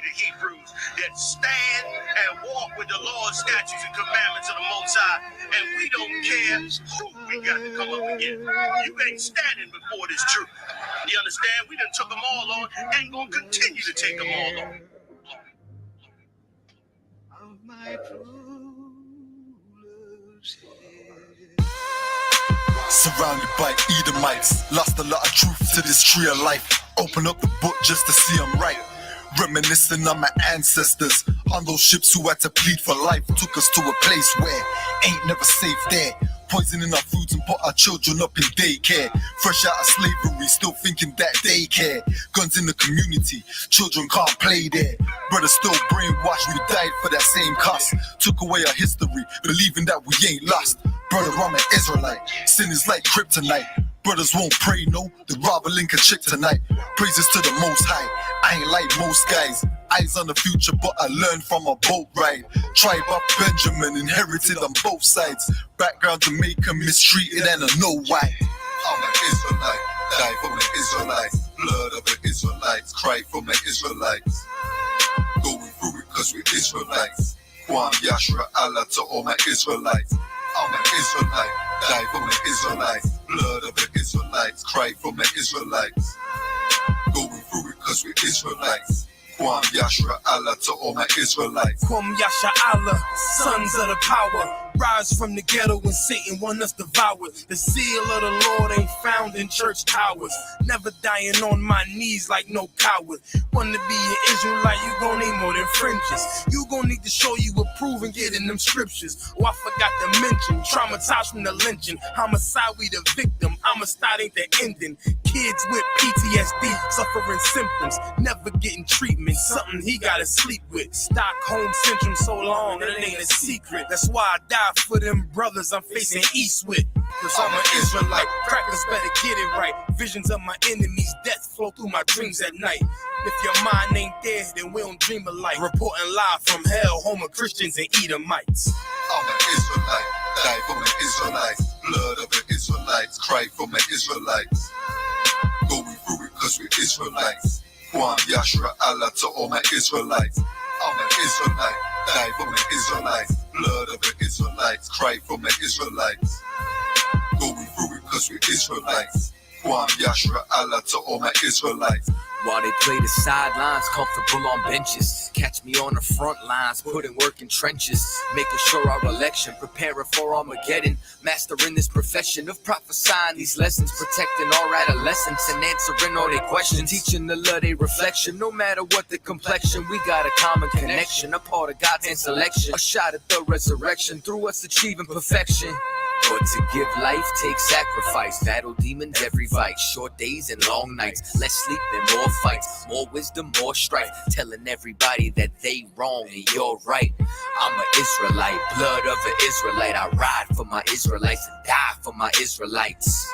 the Hebrews that stand and walk with the laws, statutes, and commandments of the Most High. And we don't care who we got to come up against. You ain't standing before this truth. You understand? We done took them all on and gonna continue to take them all on. Of my Surrounded by Edomites, lost a lot of truth to this tree of life. Open up the book just to see I'm right. Reminiscing on my ancestors, on those ships who had to plead for life. Took us to a place where ain't never safe there. Poisoning our foods and put our children up in daycare. Fresh out of slavery, still thinking that they care. Guns in the community, children can't play there. Brothers still brainwashed, we died for that same cost. Took away our history, believing that we ain't lost. Brother, I'm an Israelite, sin is like kryptonite. Brothers won't pray, no, they'd rather link a chick tonight. Praises to the Most High, I ain't like most guys. Eyes on the future, but I learned from a boat ride. Tribe of Benjamin, inherited on both sides. Background Jamaican, mistreated and I know why. I'm an Israelite, die for my Israelites. Blood of the Israelites, cry for my Israelites. Going through it cause we're Israelites. Kwam Yashra Allah to all my Israelites. I'm an Israelite, die for my Israelites. Blood of the Israelites, cry for my Israelites. Going through it cause we're Israelites. Kwam Yashra Allah to all my Israelites. Kwam Yasha Allah, sons of the power. Rise from the ghetto when Satan want us devoured. The seal of the Lord ain't found in church towers. Never dying on my knees like no coward. Wanna be an Israelite, you gon' need more than fringes. You gon' need to show you approve and get in them scriptures. Oh, I forgot to mention, traumatized from the lynching. Homicide, we the victim. Homicide ain't the ending. Kids with PTSD, suffering symptoms, never getting treatment. Something he gotta sleep with. Stockholm syndrome so long that it ain't a secret. That's why I die for them brothers I'm facing east with. Cause I'm an Israelite, crackers better get it right. Visions of my enemies, death flow through my dreams at night. If your mind ain't there, then we don't dream alike. Reporting live from hell, home of Christians and Edomites. I'm an Israelite, die for my Israelites. Blood of the Israelites, cry for my Israelites. Going through it cause we're Israelites. Kwam Yashra Allah to all my Israelites. I'm an Israelite, die for my Israelites. Blood of the Israelites, cry for my Israelites. Going through it cause we're Israelites. Kwam Yashra Allah to all my Israelites. While they play the sidelines, comfortable on benches. Catch me on the front lines, putting work in trenches. Making sure our election, preparing for Armageddon. Mastering this profession of prophesying these lessons. Protecting our adolescents and answering all their questions. Teaching the love, their reflection. No matter what the complexion, we got a common connection. A part of God's hand selection. A shot at the resurrection, through us achieving perfection. But to give life takes sacrifice. Battle demons every fight. Short days and long nights. Less sleep and more fights. More wisdom, more strife. Telling everybody that they wrong and you're right. I'm an Israelite, blood of an Israelite. I ride for my Israelites and die for my Israelites.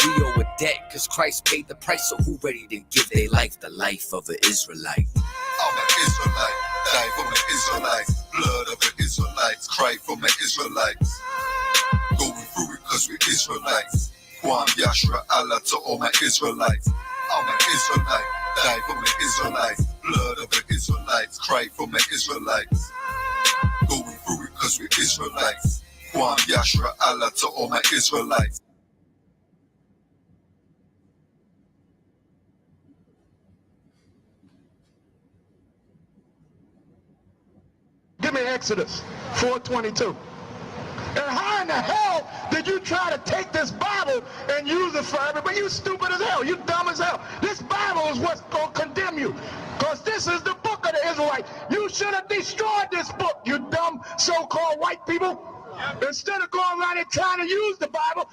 We owe a debt cause Christ paid the price. So who ready to give their life the life of an Israelite? I'm an Israelite, die for my Israelites. Blood of the Israelites, cry for my Israelites. Going through it cause we're Israelites. Kwam Yashra Allah to all my Israelites. I'm an Israelite, die for my Israelites. Blood of the Israelites, cry for my Israelites. Going through it cause we're Israelites. Kwam Yashra Allah to all my Israelites. Give me Exodus 4:22. And how in the hell did you try to take this Bible and use it for everybody? You stupid as hell. You dumb as hell. This Bible is what's going to condemn you. Because this is the book of the Israelites. You should have destroyed this book, you dumb so-called white people. Instead of going around and trying to use the Bible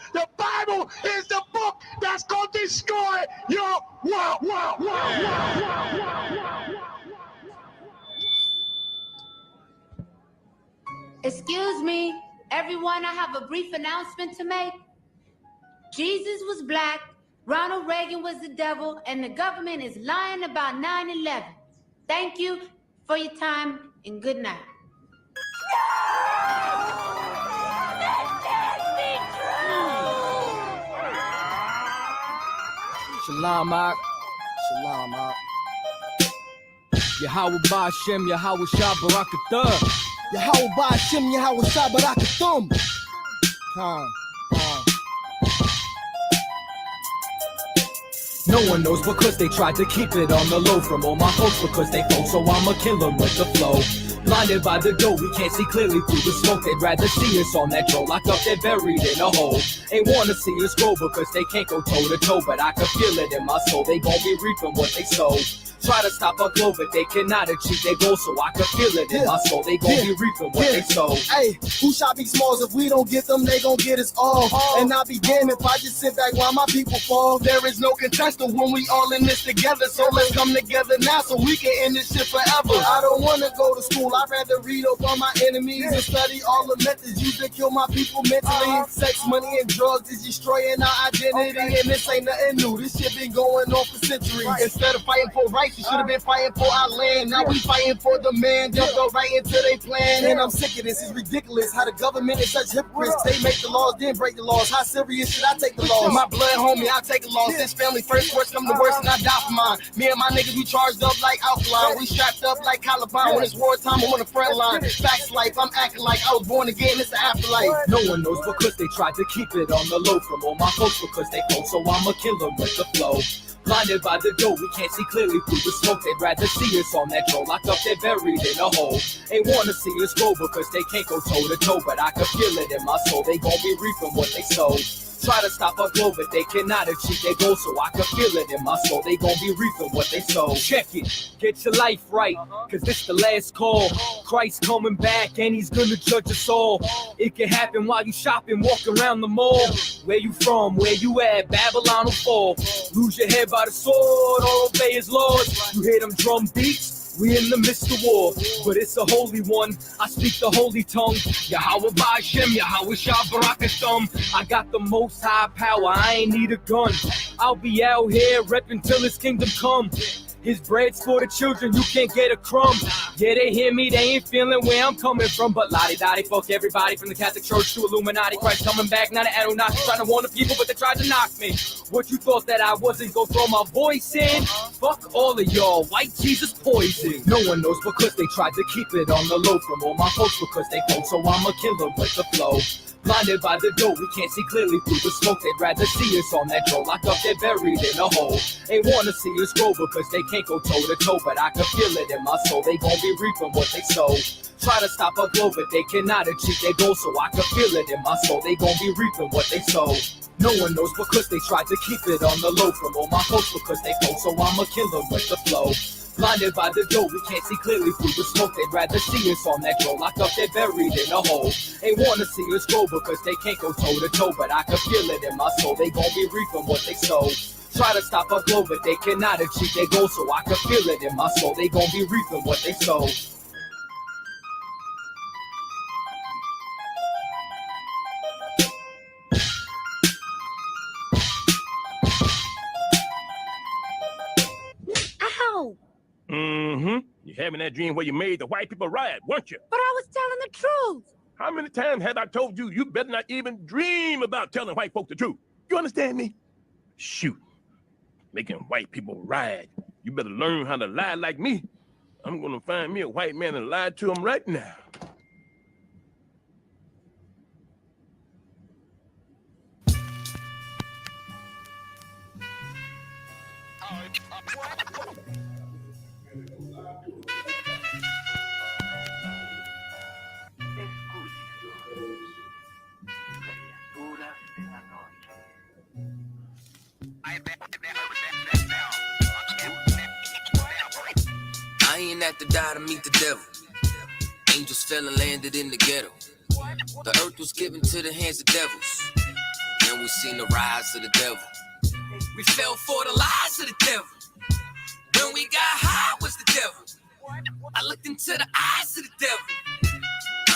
is the book that's going to destroy your world. Excuse me, everyone, I have a brief announcement to make. Jesus was black, Ronald Reagan was the devil, and the government is lying about 9/11. Thank you for your time, and good night. Shalom, Mark. Shalom, Mark. Yahweh Ba'Shem, Yahweh Shah Barakatah. Yahweh Ba'Shem, Yahweh Shah Barakatum. No one knows because they tried to keep it on the low from all my folks because they folk, so I'ma kill them with the flow. Blinded by the dough, we can't see clearly through the smoke. They'd rather see us on that troll, locked up, they're buried in a hole. Ain't wanna see us grow because they can't go toe to toe, but I can feel it in my soul. They gon' be reaping what they sow. Try to stop our glow, but they cannot achieve their goal, so I can feel it in my soul. They gon' be reaping what they sow. Hey, who shall be smalls? If we don't get them, they gon' get us all. And I'll be damned if I just sit back while my people fall. There is no contestant when we all in this together, so let's come together now so we can end this shit forever. I don't wanna go to school, I'd rather read up on my enemies and study all the methods used to kill my people mentally. Sex, money, and drugs is destroying our identity, and this ain't nothing new. This shit been going on for centuries. Instead of fighting for rights, you should have been fighting for our land. Now we fighting for the man. Just go right into their plan. And I'm sick of this. It's ridiculous how the government is such hypocrites. They make the laws, then break the laws. How serious should I take the laws? My blood, homie, I'll take the loss. This family first, worst come to worst, and I die for mine. Me and my niggas, we charged up like alkaline. We strapped up like Caliban. When it's wartime, I'm on the front line. Facts life, I'm acting like I was born again. It's the afterlife. No one knows because they tried to keep it on the low from all my folks because they folk, so I'ma kill them with the flow. Blinded by the dough, we can't see clearly through the smoke. They'd rather see us on that troll, locked up, they're buried in a hole. Ain't wanna see us grow because they can't go toe to toe, but I can feel it in my soul. They gon' be reaping what they sow. Try to stop our glow, but they cannot achieve their goal, so I can feel it in my soul. They gon' be reaping what they sow. Check it, get your life right, cause this the last call. Christ coming back and he's gonna judge us all. It can happen while you shopping, walk around the mall. Where you from, where you at, Babylon will fall. Lose your head by the sword or obey his laws. You hear them drum beats? We in the midst of war, but it's a holy one. I speak the holy tongue. Yahweh Ba'Shem, Yahweh Shah Barakatum. I got the most high power, I ain't need a gun. I'll be out here repping till his kingdom come. His bread's for the children, you can't get a crumb. Yeah, they hear me, they ain't feeling where I'm coming from. But la-di-da-di, fuck everybody from the Catholic Church to Illuminati. Christ coming back, now the Anunnaki trying to warn the people, but they tried to knock me. What you thought that I wasn't gonna throw my voice in? Fuck all of y'all, white Jesus poison. No one knows because they tried to keep it on the low from all my folks because they folk, so I'ma kill them with the flow. Blinded by the dough, we can't see clearly through the smoke. They'd rather see us on that troll, locked up, they're buried in a hole. Ain't wanna see us grow because they can't go toe to toe, but I can feel it in my soul. They gon' be reaping what they sow. Try to stop our glow, but they cannot achieve their goal, so I can feel it in my soul. They gon' be reaping what they sow. No one knows because they tried to keep it on the low from all my folks because they folk, so I'ma kill them with the flow. Blinded by the dough, we can't see clearly through the smoke. They'd rather see us on that troll, locked up, they're buried in a hole. Ain't wanna see us grow because they can't go toe to toe, but I can feel it in my soul. They gon' be reaping what they sow. Try to stop our glow, but they cannot achieve their goal, so I can feel it in my soul. They gon' be reaping what they sow. Ow! Mm-hmm. You're having that dream where you made the white people riot, weren't you? But I was telling the truth. How many times have I told you you better not even dream about telling white folk the truth? You understand me? Shoot. Making white people riot. You better learn how to lie like me. I'm gonna find me a white man and lie to him right now. I ain't have to die to meet the devil. Angels fell and landed in the ghetto. The earth was given to the hands of devils. Then we seen the rise of the devil. We fell for the lies of the devil. When we got high was the devil. I looked into the eyes of the devil.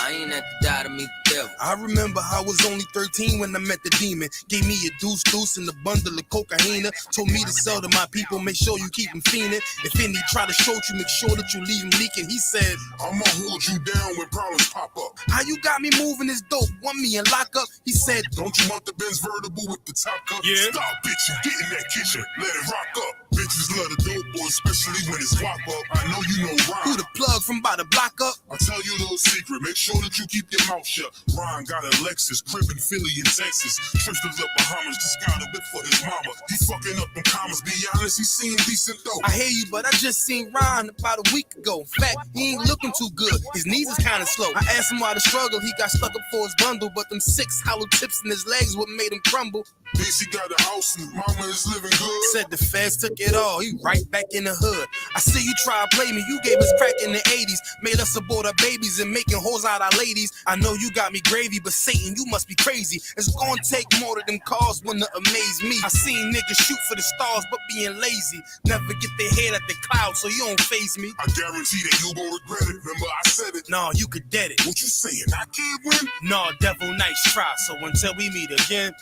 I ain't have to die to meet the devil. I remember I was only 13 when I met the demon. Gave me a deuce and a bundle of cocaine. Told me to sell to my people, make sure you keep them fiending. If any try to short you, make sure that you leave them leaking. He said, I'ma hold you down when problems pop up. how you got me moving this dope? Want me in lockup? He said, Don't you want the Benz vertible with the top cup? Yeah. Stop, bitch, you get in that kitchen, let it rock up. Bitches love the dope boy, especially when it's lock up. I know you know Ron. who the plug from by the block up? I'll tell you a little secret, make sure that you keep your mouth shut. Ron got a Lexus, crib in Philly and Texas. Trips to the Bahamas, just got a whip for his mama. He fucking up them commas, be honest, he seemed decent though. I hear you, but I just seen Ron about a week ago. In fact, he ain't looking too good. His knees is kind of slow. I asked him why the struggle. He got stuck up for his bundle, but them 6 hollow tips in his legs what made him crumble. DC got a house and mama is living good. Said the feds took it all. He right back in the hood. I see you try to play me. You gave us crack in the 80s. Made us abort our babies and making hoes out our ladies. I know you got me gravy, but Satan, you must be crazy. It's gonna take more than them cars when to amaze me. I seen niggas shoot for the stars, but being lazy. Never get their head at the clouds, so you don't faze me. I guarantee that you gon' regret it. Remember I said it. Nah, you could dead it. What you saying? I can't win? Nah, devil, nice try. So until we meet again.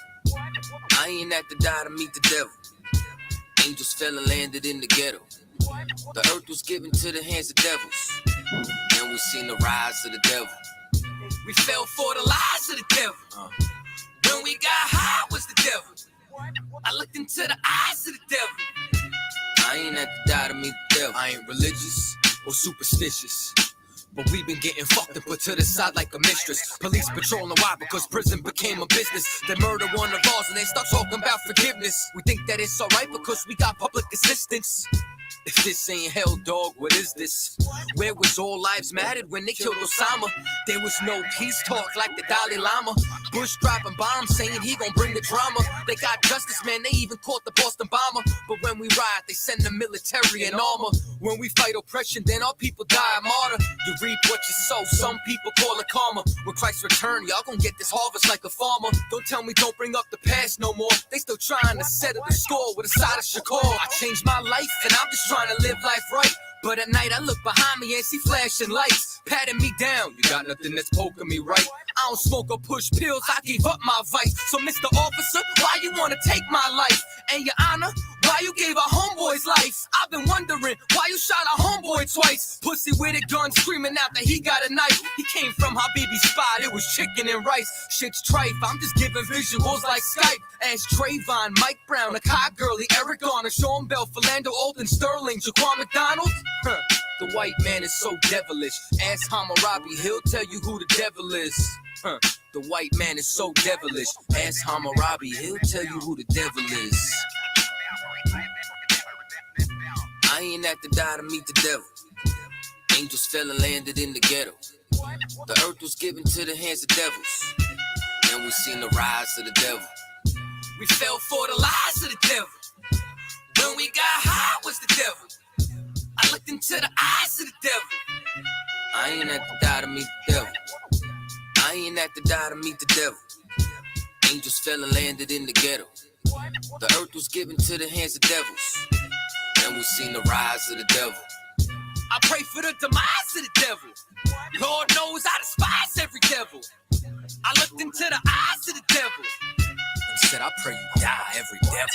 I ain't have to die to meet the devil. Angels fell and landed in the ghetto. The earth was given to the hands of devils. Then we seen the rise of the devil. We fell for the lies of the devil. When we got high was the devil. I looked into the eyes of the devil. I ain't have to die to meet the devil. I ain't religious or superstitious, but we've been getting fucked and put to the side like a mistress. Police patrolling why? Because prison became a business. They murder one of ours and they start talking about forgiveness. We think that it's alright because we got public assistance. If this ain't hell, dog, what is this? Where was all lives mattered when they killed Osama? There was no peace talk like the Dalai Lama. Bush dropping bombs saying he gon' bring the drama. They got justice, man, they even caught the Boston bomber. But when we ride, they send the military in armor. When we fight oppression, then our people die a martyr. You reap what you sow, some people call it karma. When Christ return, y'all gon' get this harvest like a farmer. Don't tell me don't bring up the past no more. They still trying to settle the score with a side of Shakur. I changed my life and I'm just trying to live life right. But at night I look behind me and see flashing lights, patting me down. You got nothing that's poking me right. I don't smoke or push pills, I gave up my vice. So Mr. Officer, why you wanna take my life? And your honor, why you gave our homeboy's life? I've been wondering why you shot our homeboy twice. Pussy with a gun screaming out that he got a knife. He came from Habibi's spot, it was chicken and rice. Shit's trife, I'm just giving visuals like Skype. Ask Trayvon, Mike Brown, Akai Gurley, Eric Garner, Sean Bell, Philando, Alden Sterling, Jaquan McDonald. The white man is so devilish. Ask Hammurabi, he'll tell you who the devil is. The white man is so devilish. Ask Hammurabi, he'll tell you who the devil is. I ain't have to die to meet the devil. Angels fell and landed in the ghetto. The earth was given to the hands of devils. Then we seen the rise of the devil. We fell for the lies of the devil. When we got high was the devil. I looked into the eyes of the devil. I ain't have to die to meet the devil. I ain't have to die to meet the devil. Angels fell and landed in the ghetto. The earth was given to the hands of devils. Then we seen the rise of the devil. I pray for the demise of the devil. Lord knows I despise every devil. I looked into the eyes of the devil and said, I pray you die, every devil.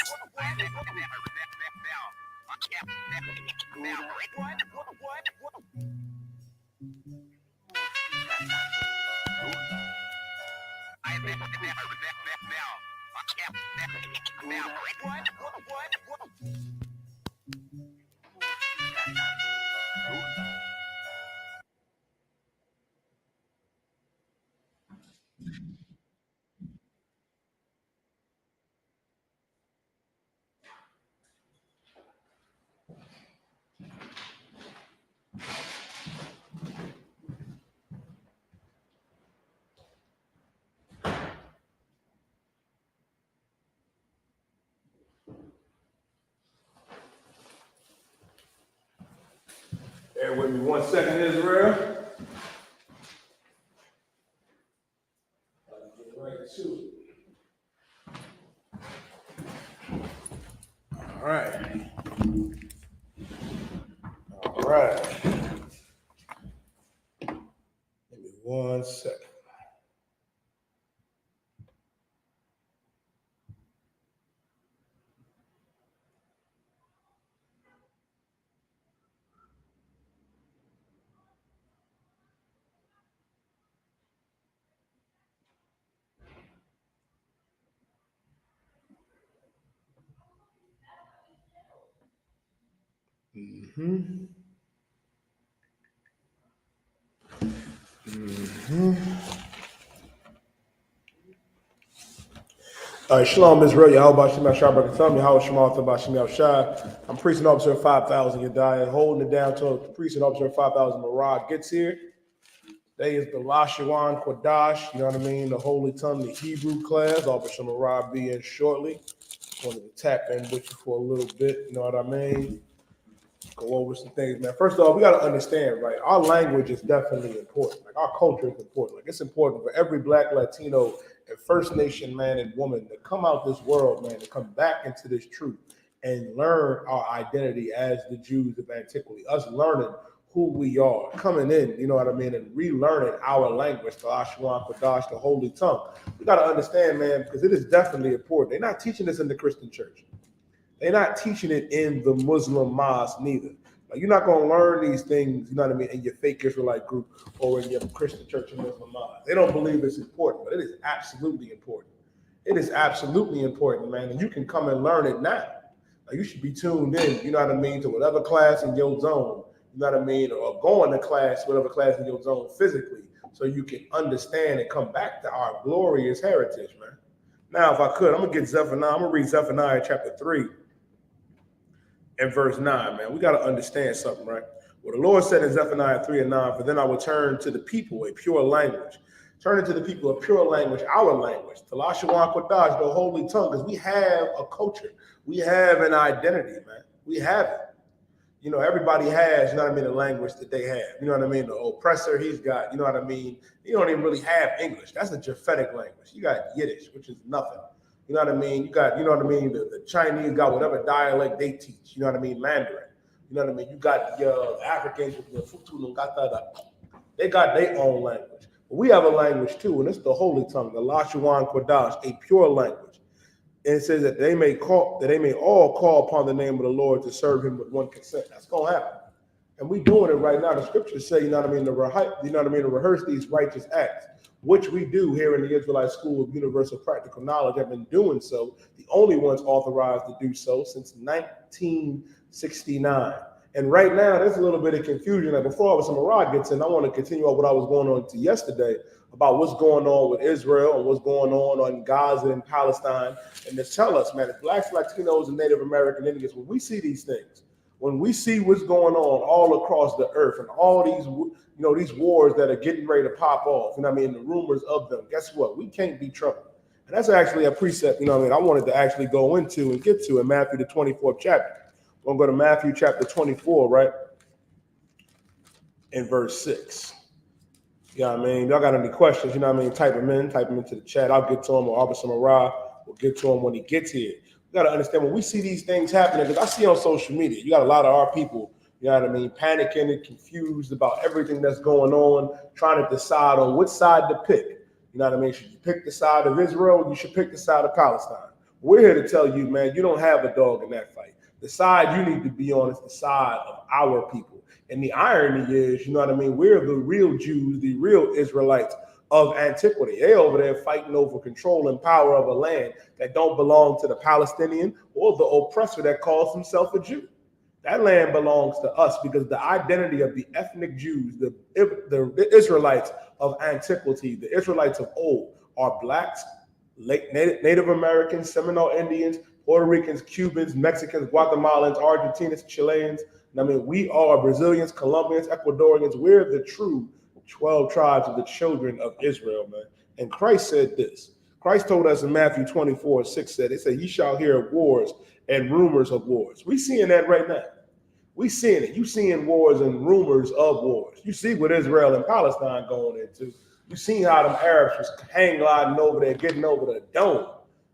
Bear with me 1 second, Israel. I'll get right to it. All right. All right. Give me 1 second. Mm-hmm. All right, Shalom Israel, Yahweh Shem Yahshua B'Katam, Yahweh Shema B'Shem Yahshua. I'm preaching officer 5,000 Yadai, holding it down till the preaching officer 5,000 Marad gets here. Today is the Lashawan Qadash, you know what I mean, the Holy Tongue, the Hebrew class. Officer Marad be in shortly. Wanted to tap in with you for a little bit, you know what I mean? Go over some things, man. First of all, we got to understand, right? Our language is definitely important. Like, our culture is important. Like, it's important for every Black, Latino, and First Nation man and woman to come out this world, man, to come back into this truth and learn our identity as the Jews of antiquity. Us learning who we are, coming in, you know what I mean, and relearning our language, the Lashawan Qadash, the Holy Tongue. We got to understand, man, because it is definitely important. They're not teaching this in the Christian church. They're not teaching it in the Muslim mosque neither. Like, you're not going to learn these things, you know what I mean, in your fake Israelite group or in your Christian church and Muslim mosque. They don't believe it's important, but it is absolutely important. It is absolutely important, man, and you can come and learn it now. Like, you should be tuned in, you know what I mean, to whatever class in your zone, you know what I mean, or going to class, whatever class in your zone physically, so you can understand and come back to our glorious heritage, man. Now, if I could, I'm going to get Zephaniah. I'm going to read Zephaniah chapter 3. And verse 9, man, we got to understand something, right? Well, the Lord said in Zephaniah 3 and 9, for then I will turn to the people a pure language. Turning to the people a pure language, our language, the Lashawan Qadash, the Holy Tongue, because we have a culture. We have an identity, man. We have it. You know, everybody has, you know what I mean, a language that they have. You know what I mean? The oppressor, he's got, you know what I mean? You don't even really have English. That's a Japhetic language. You got Yiddish, which is nothing. You know what I mean? You got, you know what I mean? The Chinese got whatever dialect they teach. You know what I mean? Mandarin. You know what I mean? You got the Africans, they got their own language. But we have a language too, and it's the Holy Tongue, the Lashawan Qadash, a pure language. And it says that they may all call upon the name of the Lord to serve him with one consent. That's gonna happen. And we doing it right now. The scriptures say, you know what I mean, to rehearse these righteous acts, which we do here in the Israelite School of Universal Practical Knowledge. Have been doing so, the only ones authorized to do so since 1969. And right now, there's a little bit of confusion. Like, before Officer Marad gets in, I want to continue on what I was going on to yesterday about what's going on with Israel and what's going on in Gaza and Palestine. And to tell us, man, as Blacks, Latinos, and Native American Indians, when we see these things, when we see what's going on all across the earth and all these, you know, these wars that are getting ready to pop off, you know what I mean, the rumors of them, guess what? We can't be troubled. And that's actually a precept, you know what I mean, I wanted to actually go into and get to in Matthew, the 24th chapter. We're going to go to Matthew chapter 24, right? In verse 6. You know what I mean? Y'all got any questions, you know what I mean, type them into the chat. I'll get to them, or Officer Marad will get to him when he gets here. You got to understand, when we see these things happening, because I see on social media, you got a lot of our people, you know what I mean, panicking and confused about everything that's going on, trying to decide on which side to pick. You know what I mean? Should you pick the side of Israel? You should pick the side of Palestine. We're here to tell you, man, you don't have a dog in that fight. The side you need to be on is the side of our people. And the irony is, you know what I mean, we're the real Jews, the real Israelites of antiquity. They over there fighting over control and power of a land that don't belong to the Palestinian or the oppressor that calls himself a Jew. That land belongs to us because the identity of the ethnic Jews, the Israelites of antiquity, the Israelites of old, are Blacks, Native Americans, Seminole Indians, Puerto Ricans, Cubans, Mexicans, Guatemalans, Argentinians, Chileans. I mean, we are Brazilians, Colombians, Ecuadorians. We're the true 12 tribes of the children of Israel, man. And Christ said this. Christ told us in Matthew 24:6 said, it said, ye shall hear of wars and rumors of wars. We seeing that right now. We seeing it. You seeing wars and rumors of wars. You see what Israel and Palestine going into. You see how them Arabs was hang gliding over there, getting over the dome.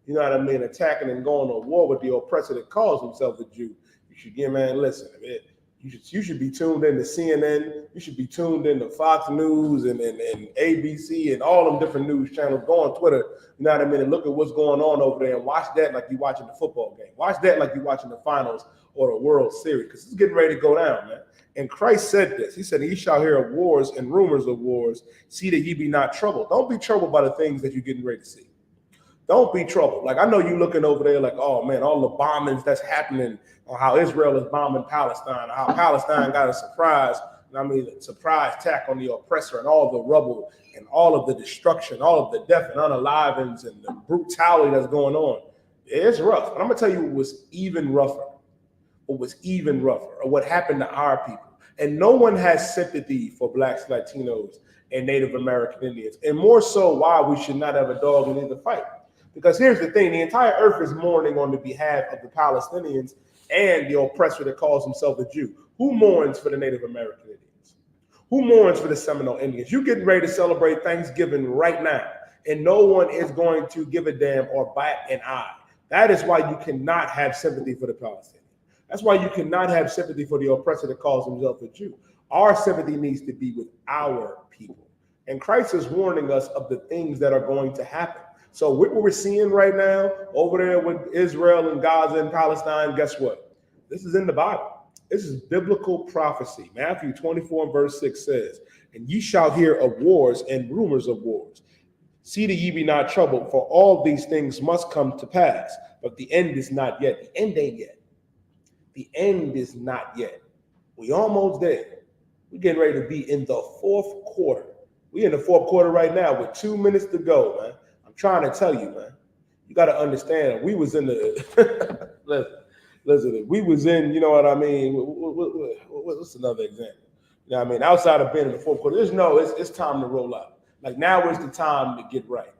You know what I mean? Attacking and going to war with the oppressor that calls himself a Jew. You should get, man, listen, man, you should be tuned in to CNN. You should be tuned in to Fox News and ABC and all them different news channels. Go on Twitter, you know what I mean, and look at what's going on over there and watch that like you're watching the football game. Watch that like you're watching the finals or the World Series, because it's getting ready to go down, man. And Christ said this. He said, ye shall hear of wars and rumors of wars. See that ye be not troubled. Don't be troubled by the things that you're getting ready to see. Don't be troubled. Like, I know you looking over there like, oh man, all the bombings that's happening, or how Israel is bombing Palestine, or how Palestine got a surprise attack on the oppressor, and all the rubble and all of the destruction, all of the death and unalivings and the brutality that's going on. It's rough. And I'm gonna tell you what was even rougher. What was even rougher, or what happened to our people. And no one has sympathy for Blacks, Latinos, and Native American Indians. And more so, why we should not have a dog in either fight. Because here's the thing, the entire earth is mourning on the behalf of the Palestinians and the oppressor that calls himself a Jew. Who mourns for the Native American Indians? Who mourns for the Seminole Indians? You're getting ready to celebrate Thanksgiving right now, and no one is going to give a damn or bat an eye. That is why you cannot have sympathy for the Palestinians. That's why you cannot have sympathy for the oppressor that calls himself a Jew. Our sympathy needs to be with our people. And Christ is warning us of the things that are going to happen. So what we're seeing right now over there with Israel and Gaza and Palestine, guess what? This is in the Bible. This is biblical prophecy. Matthew 24 and verse 6 says, and ye shall hear of wars and rumors of wars. See that ye be not troubled, for all these things must come to pass. But the end is not yet. The end ain't yet. The end is not yet. We almost there. We're getting ready to be in the fourth quarter. We're in the fourth quarter right now with 2 minutes to go, man. I'm trying to tell you, man. You got to understand, we was in the, listen, we was in, you know what I mean? What's another example? You know what I mean? Outside of being in the fourth quarter, it's time to roll out. Like, now is the time to get right.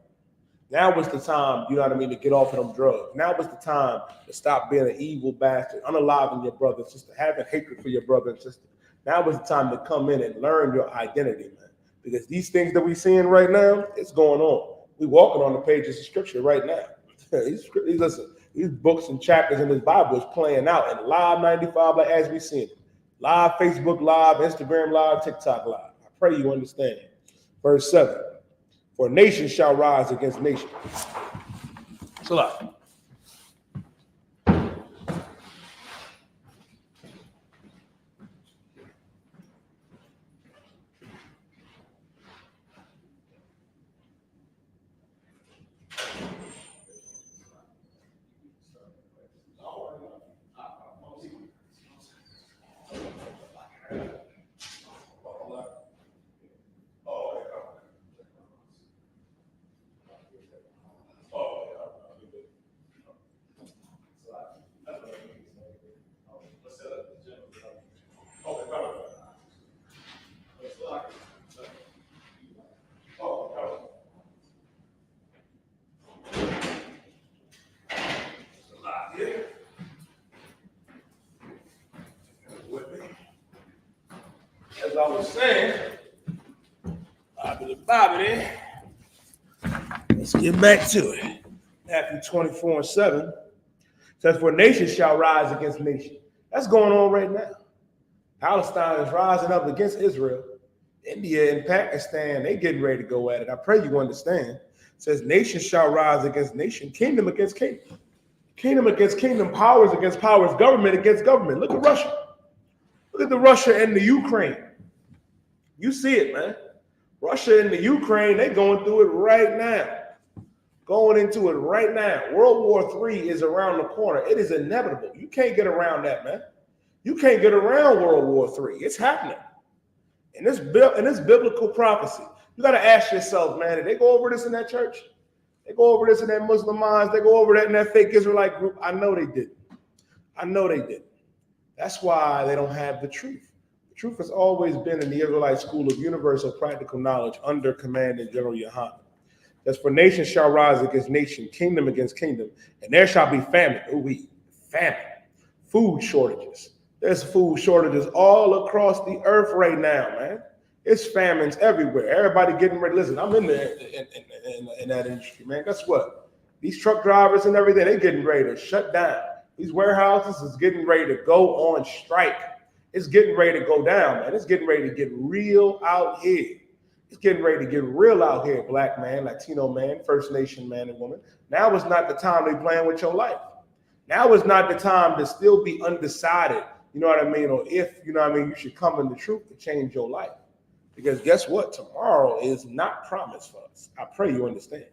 Now was the time, you know what I mean, to get off of them drugs. Now was the time to stop being an evil bastard, unaliving your brother and sister, having hatred for your brother and sister. Now was the time to come in and learn your identity, man. Because these things that we're seeing right now, it's going on. We're walking on the pages of scripture right now. These books and chapters in this Bible is playing out in live 95, like as we see it. Live Facebook Live, Instagram Live, TikTok Live. I pray you understand. Verse 7. For nation shall rise against nation. It's a lot. As I was saying, let's get back to it. Matthew 24 and 7 says, for nation shall rise against nation. That's going on right now. Palestine is rising up against Israel. India and Pakistan, they getting ready to go at it. I pray you understand. It says nation shall rise against nation, kingdom against kingdom. Kingdom against kingdom, powers against powers, government against government. Look at Russia. Look at the Russia and the Ukraine. You see it, man. Russia and the Ukraine, they're going through it right now. Going into it right now. World War III is around the corner. It is inevitable. You can't get around that, man. You can't get around World War III. It's happening. And this biblical prophecy. You got to ask yourself, man, did they go over this in that church? They go over this in that Muslim minds. They go over that in that fake Israelite group. I know they didn't. I know they didn't. That's why they don't have the truth. The truth has always been in the Israelite school of universal practical knowledge under command in General Yohanan. That's for nation shall rise against nation, kingdom against kingdom, and there shall be famine. Famine. Food shortages. There's food shortages all across the earth right now, man. It's famines everywhere. Everybody getting ready. Listen, I'm in there in that industry, man. Guess what? These truck drivers and everything, they're getting ready to shut down. These warehouses is getting ready to go on strike. It's getting ready to go down, man. It's getting ready to get real out here. It's getting ready to get real out here, black man, Latino man, First Nation man and woman. Now is not the time to be playing with your life. Now is not the time to still be undecided, you know what I mean? Or if, you know what I mean, you should come in the truth to change your life. Because guess what? Tomorrow is not promised for us. I pray you understand.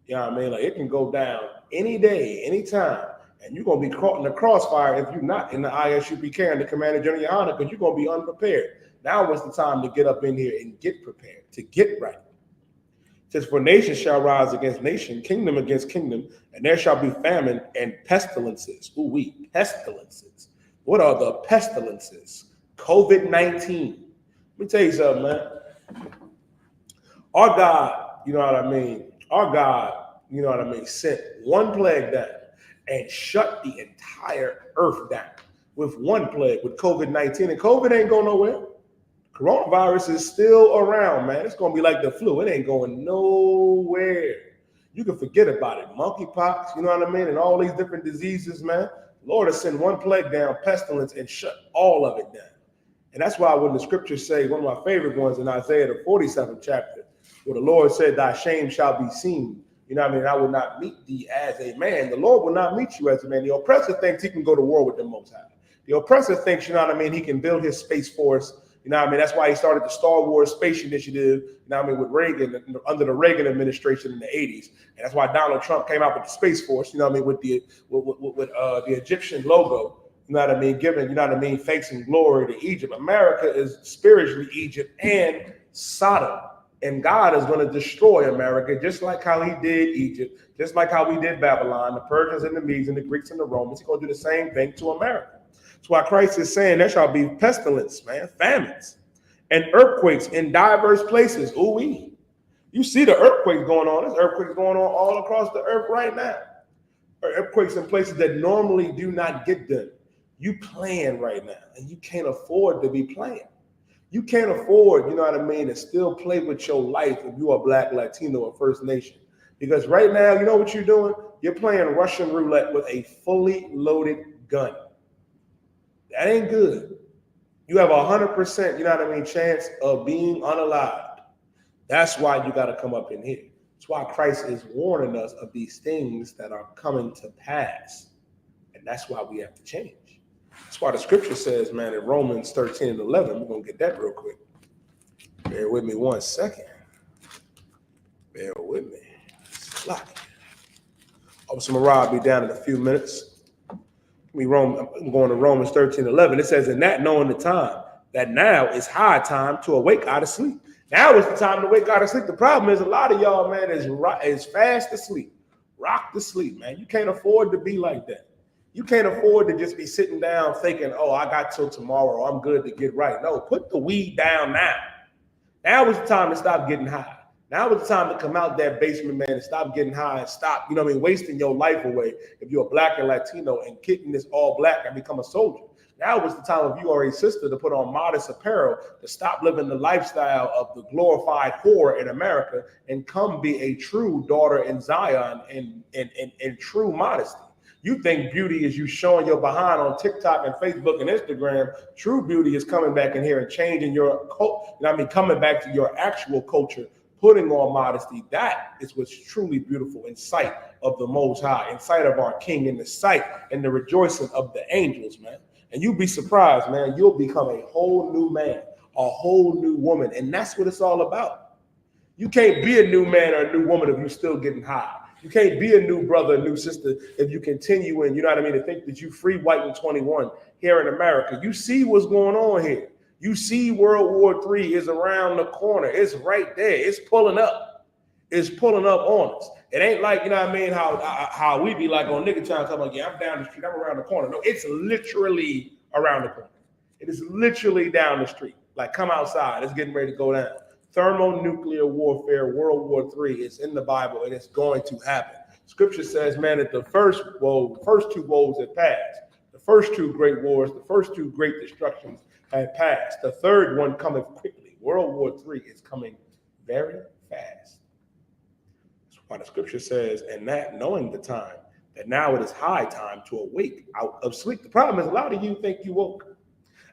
You know what I mean? Like it can go down any day, anytime. And you're going to be caught in the crossfire if you're not in the ISUPK and the Commander General your honor, because you're going to be unprepared. Now is the time to get up in here and get prepared, to get right. It says, for nation shall rise against nation, kingdom against kingdom, and there shall be famine and pestilences. Ooh-wee, pestilences. What are the pestilences? COVID-19. Let me tell you something, man. Our God, you know what I mean? Our God, you know what I mean, sent one plague down and shut the entire earth down with one plague, with COVID-19. And COVID ain't going nowhere. Coronavirus is still around, man. It's going to be like the flu. It ain't going nowhere. You can forget about it. Monkeypox, you know what I mean? And all these different diseases, man. Lord has sent one plague down, pestilence, and shut all of it down. And that's why when the scriptures say, one of my favorite ones in Isaiah, the 47th chapter, where the Lord said, thy shame shall be seen. You know what I mean? I will not meet thee as a man. The Lord will not meet you as a man. The oppressor thinks he can go to war with the Most High. The oppressor thinks, you know what I mean, he can build his space force. You know what I mean? That's why he started the Star Wars Space Initiative, you know what I mean, with Reagan, under the Reagan administration in the 80s. And that's why Donald Trump came out with the Space Force, you know what I mean, with the Egyptian logo, you know what I mean, giving, you know what I mean, thanks and glory to Egypt. America is spiritually Egypt and Sodom. And God is going to destroy America, just like how he did Egypt, just like how we did Babylon, the Persians and the Medes and the Greeks and the Romans. He's going to do the same thing to America. That's why Christ is saying there shall be pestilence, man, famines, and earthquakes in diverse places. Ooh-wee. You see the earthquakes going on. There's earthquakes going on all across the earth right now. Earthquakes in places that normally do not get them. You playing right now, and you can't afford to be playing. You can't afford, you know what I mean, to still play with your life if you are Black, Latino, or First Nation. Because right now, you know what you're doing? You're playing Russian roulette with a fully loaded gun. That ain't good. You have 100%, you know what I mean, chance of being unalived. That's why you got to come up in here. That's why Christ is warning us of these things that are coming to pass. And that's why we have to change. That's why the scripture says, man, in Romans 13 and 11, we're going to get that real quick. Bear with me 1 second. Bear with me. Officer Marab will be down in a few minutes. I'm going to Romans 13, 11. It says, in that knowing the time, that now is high time to awake out of sleep. Now is the time to wake out of sleep. The problem is a lot of y'all, man, is fast asleep, rock to sleep, man. You can't afford to be like that. You can't afford to just be sitting down thinking, oh, I got till tomorrow, I'm good to get right. No, put the weed down now. Now is the time to stop getting high. Now is the time to come out that basement, man, and stop getting high and stop, you know what I mean, wasting your life away if you're a Black and Latino and kicking this all Black and become a soldier. Now is the time if you are a sister to put on modest apparel, to stop living the lifestyle of the glorified whore in America and come be a true daughter in Zion and true modesty. You think beauty is you showing your behind on TikTok and Facebook and Instagram. True beauty is coming back in here and changing your, coming back to your actual culture, putting on modesty. That is what's truly beautiful in sight of the Most High, in sight of our King, in the sight and the rejoicing of the angels, man. And you'll be surprised, man. You'll become a whole new man, a whole new woman. And that's what it's all about. You can't be a new man or a new woman if you're still getting high. You can't be a new brother, a new sister, if you continue in, you know what I mean, to think that you free white in 21 here in America. You see what's going on here. You see World War III is around the corner. It's right there. It's pulling up. It's pulling up on us. It ain't like, you know what I mean, how we be like on nigga time, talking about, yeah, I'm down the street, I'm around the corner. No, it's literally around the corner. It is literally down the street. Like, come outside. It's getting ready to go down. Thermonuclear warfare, World War III, is in the Bible, and it's going to happen. Scripture says, man, that the first two woes have passed. The first two great wars, the first two great destructions have passed. The third one cometh quickly. World War III is coming very fast. That's why the scripture says, and that knowing the time, that now it is high time to awake out of sleep. The problem is a lot of you think you woke.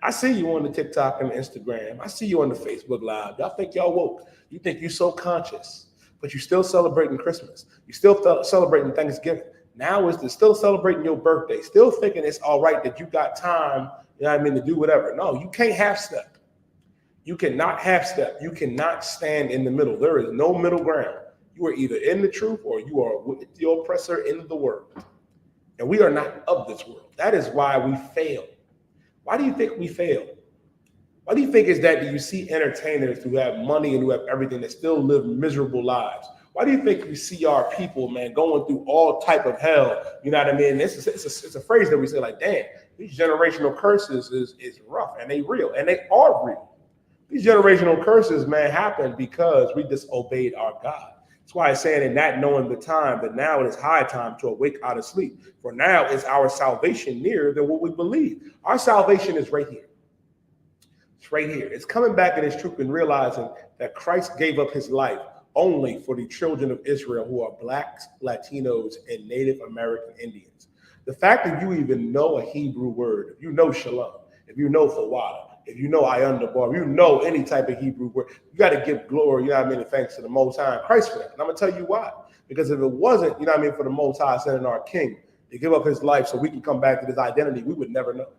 I see you on the TikTok and the Instagram. I see you on the Facebook Live. Y'all think y'all woke. You think you're so conscious, but you're still celebrating Christmas. You're still celebrating Thanksgiving. Now is still celebrating your birthday, still thinking it's all right that you got time, you know what I mean, to do whatever. No, you can't half step. You cannot half step. You cannot stand in the middle. There is no middle ground. You are either in the truth or you are with the oppressor in the world. And we are not of this world. That is why we fail. Why do you think we fail? Why do you think is that you see entertainers who have money and who have everything that still live miserable lives? Why do you think you see our people, man, going through all type of hell? You know what I mean? It's a phrase that we say like, damn, these generational curses is rough, and they real, and they are real. These generational curses, man, happen because we disobeyed our God. That's why it's saying in that knowing the time, that now it is high time to awake out of sleep. For now is our salvation nearer than what we believe. Our salvation is right here. It's right here. It's coming back in his truth and realizing that Christ gave up his life only for the children of Israel who are blacks, Latinos, and Native American Indians. The fact that you even know a Hebrew word, if you know shalom, if you know fawada, if you know ayun dabar, if you know any type of Hebrew word, you got to give glory, you know what I mean, and thanks to the Most High and Christ for that. And I'm going to tell you why. Because if it wasn't, you know what I mean, for the Most High sending our King to give up his life so we can come back to this identity, we would never know.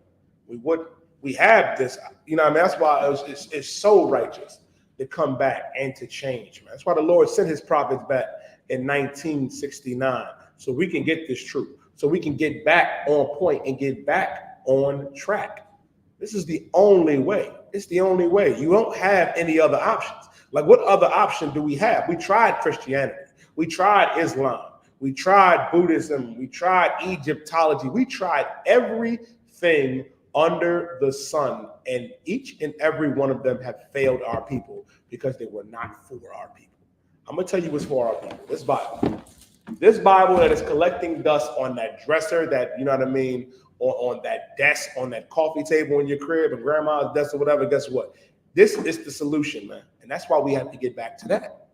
We wouldn't. We have this, you know what I mean? That's why it's so righteous to come back and to change, man. That's why the Lord sent his prophets back in 1969, so we can get this truth, so we can get back on point and get back on track. This is the only way. It's the only way. You don't have any other options. Like, what other option do we have? We tried Christianity. We tried Islam. We tried Buddhism. We tried Egyptology. We tried everything under the sun, and each and every one of them have failed our people because they were not for our people. I'm going to tell you what's for our people. This Bible that is collecting dust on that dresser, that, you know what I mean, on that desk, on that coffee table in your crib, and grandma's desk or whatever, guess what? This is the solution, man. And that's why we have to get back to that,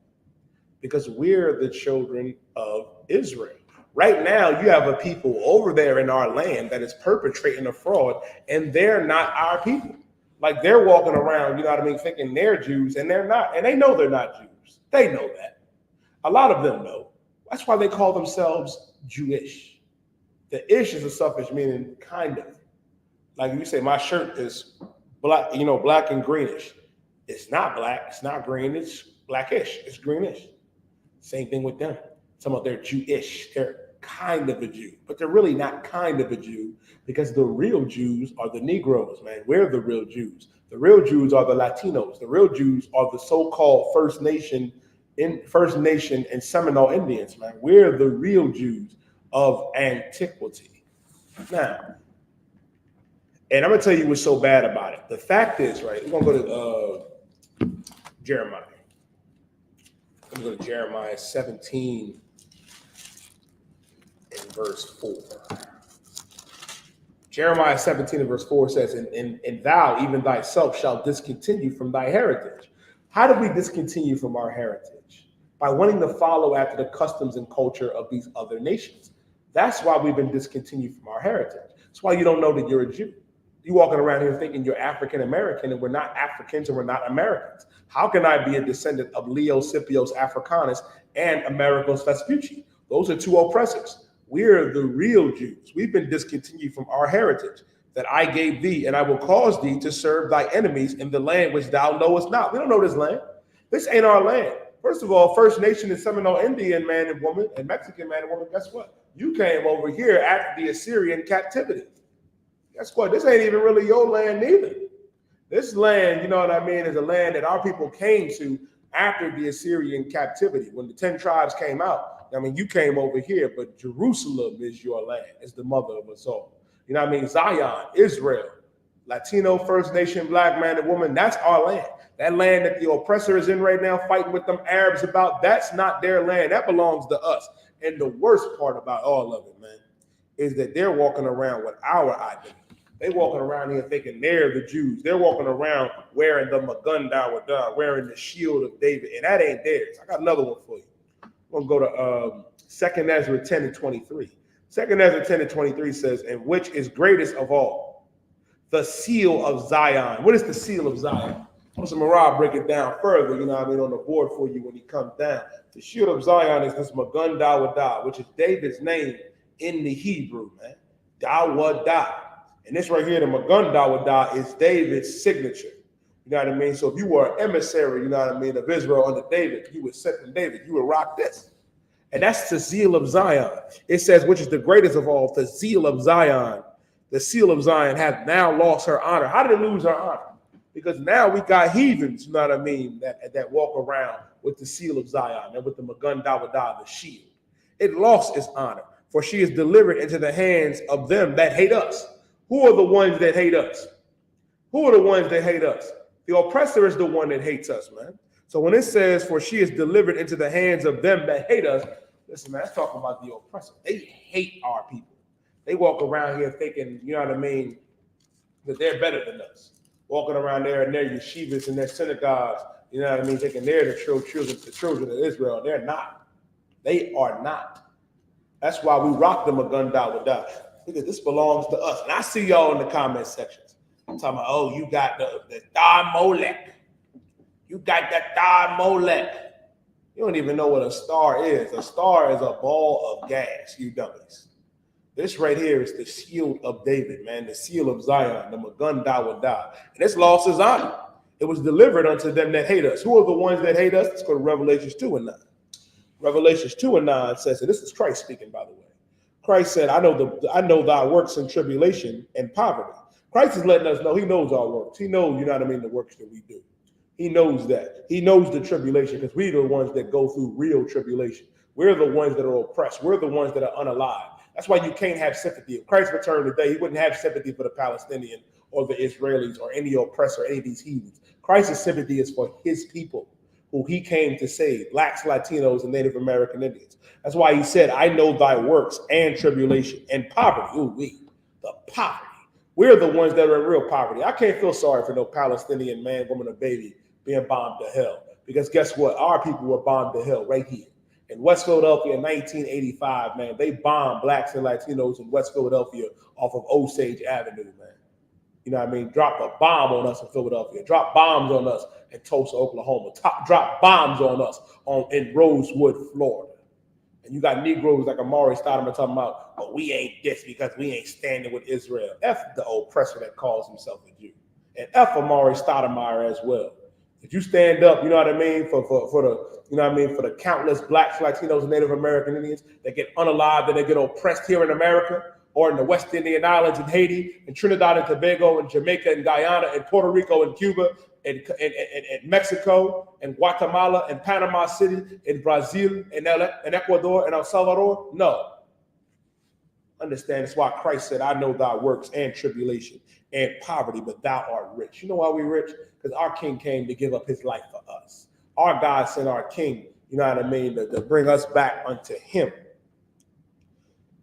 because we're the children of Israel. Right now, you have a people over there in our land that is perpetrating a fraud, and they're not our people. Like, they're walking around, you know what I mean, thinking they're Jews, and they're not. And they know they're not Jews. They know that. A lot of them know. That's why they call themselves Jewish. The ish is a suffix meaning kind of. Like, you say, my shirt is black, you know, black and greenish. It's not black. It's not green. It's blackish. It's greenish. Same thing with them. Some of they're Jewish. They're kind of a Jew, but they're really not kind of a Jew, because the real Jews are the Negroes, man. We're the real Jews. The real Jews are the Latinos. The real Jews are the so-called First Nation and Seminole Indians, man. We're the real Jews of antiquity. Now, and I'm gonna tell you what's so bad about it. The fact is, right, we're gonna go to Jeremiah. I'm gonna go to Jeremiah 17 and verse 4. Jeremiah 17 and verse 4 says, and thou, even thyself, shalt discontinue from thy heritage. How do we discontinue from our heritage? By wanting to follow after the customs and culture of these other nations. That's why we've been discontinued from our heritage. That's why you don't know that you're a Jew. You're walking around here thinking you're African American, and we're not Africans and we're not Americans. How can I be a descendant of Leo Scipios Africanus and Americos Vespucci? Those are two oppressors. We're the real Jews. We've been discontinued from our heritage that I gave thee, and I will cause thee to serve thy enemies in the land which thou knowest not. We don't know this land. This ain't our land. First of all, First Nation and Seminole Indian man and woman and Mexican man and woman, guess what? You came over here after the Assyrian captivity. Guess what? This ain't even really your land neither. This land, you know what I mean, is a land that our people came to after the Assyrian captivity. When the 10 tribes came out, I mean, you came over here, but Jerusalem is your land. It's the mother of us all. You know what I mean? Zion, Israel, Latino, First Nation, black man and woman, that's our land. That land that the oppressor is in right now, fighting with them Arabs about, that's not their land. That belongs to us. And the worst part about all of it, man, is that they're walking around with our identity. They walking around here thinking they're the Jews. They're walking around wearing the Magun Dawadah, wearing the shield of David, and that ain't theirs. I got another one for you. I'm going to go to 2 Ezra 10 and 23. 2 Ezra 10 and 23 says, and which is greatest of all, the seal of Zion. What is the seal of Zion? Mr. Marab break it down further, you know what I mean, on the board for you when he comes down. The shield of Zion is this Magun Dawadah, which is David's name in the Hebrew, man. Dawadah. And this right here, the Magun Dawadah, is David's signature. You know what I mean? So if you were an emissary, you know what I mean, of Israel under David, you were sent from David, you would rock this. And that's the zeal of Zion. It says, which is the greatest of all, the zeal of Zion. The seal of Zion hath now lost her honor. How did it lose her honor? Because now we got heathens, you know what I mean, that walk around with the seal of Zion and with the Magun Dawadah, the shield. It lost its honor, for she is delivered into the hands of them that hate us. Who are the ones that hate us? Who are the ones that hate us? The oppressor is the one that hates us, man. So when it says, for she is delivered into the hands of them that hate us, listen, man, that's talking about the oppressor. They hate our people. They walk around here thinking, you know what I mean, that they're better than us. Walking around there in their yeshivas and their synagogues, you know what I mean, thinking they're the children of Israel. They're not. They are not. That's why we rock them a gun down with that. Because this belongs to us. And I see y'all in the comment sections. I'm talking about, oh, you got the Dar Molech. You got that Dar Molech. You don't even know what a star is. A star is a ball of gas, you dummies. This right here is the shield of David, man, the seal of Zion, the Magun Dawadah. And this lost his honor. It was delivered unto them that hate us. Who are the ones that hate us? Let's go to Revelations 2:9. Revelations 2:9 says, and this is Christ speaking, by the way. Christ said, I know thy works in tribulation and poverty. Christ is letting us know he knows our works. He knows, you know what I mean, the works that we do. He knows that. He knows the tribulation because we're the ones that go through real tribulation. We're the ones that are oppressed. We're the ones that are unalive. That's why you can't have sympathy. If Christ returned today, he wouldn't have sympathy for the Palestinian or the Israelis or any oppressor, any of these heathens. Christ's sympathy is for his people who he came to save, blacks, Latinos, and Native American Indians. That's why he said, I know thy works and tribulation and poverty. Ooh, the poverty. We're the ones that are in real poverty. I can't feel sorry for no Palestinian man, woman, or baby being bombed to hell. Because guess what? Our people were bombed to hell right here. In West Philadelphia in 1985, man, they bombed blacks and Latinos in West Philadelphia off of Osage Avenue, man. You know what I mean? Dropped a bomb on us in Philadelphia. Dropped bombs on us in Tulsa, Oklahoma. Dropped bombs on us in Rosewood, Florida. And you got Negroes like Amari Stoudemire talking about, oh, we ain't this because we ain't standing with Israel. F the oppressor that calls himself a Jew. And F Amari Stoudemire as well. If you stand up, you know what I mean, for the, you know what I mean, for the countless blacks, Latinos, and Native American Indians that get unalived and they get oppressed here in America or in the West Indian Islands in Haiti, and Trinidad and Tobago, and Jamaica and Guyana, and Puerto Rico and Cuba, and Mexico, and Guatemala, and Panama City, and Brazil, and Ecuador, and El Salvador? No. Understand, that's why Christ said, I know thy works and tribulation and poverty, but thou art rich. You know why we rich? Because our king came to give up his life for us. Our God sent our king, you know what I mean, to bring us back unto him.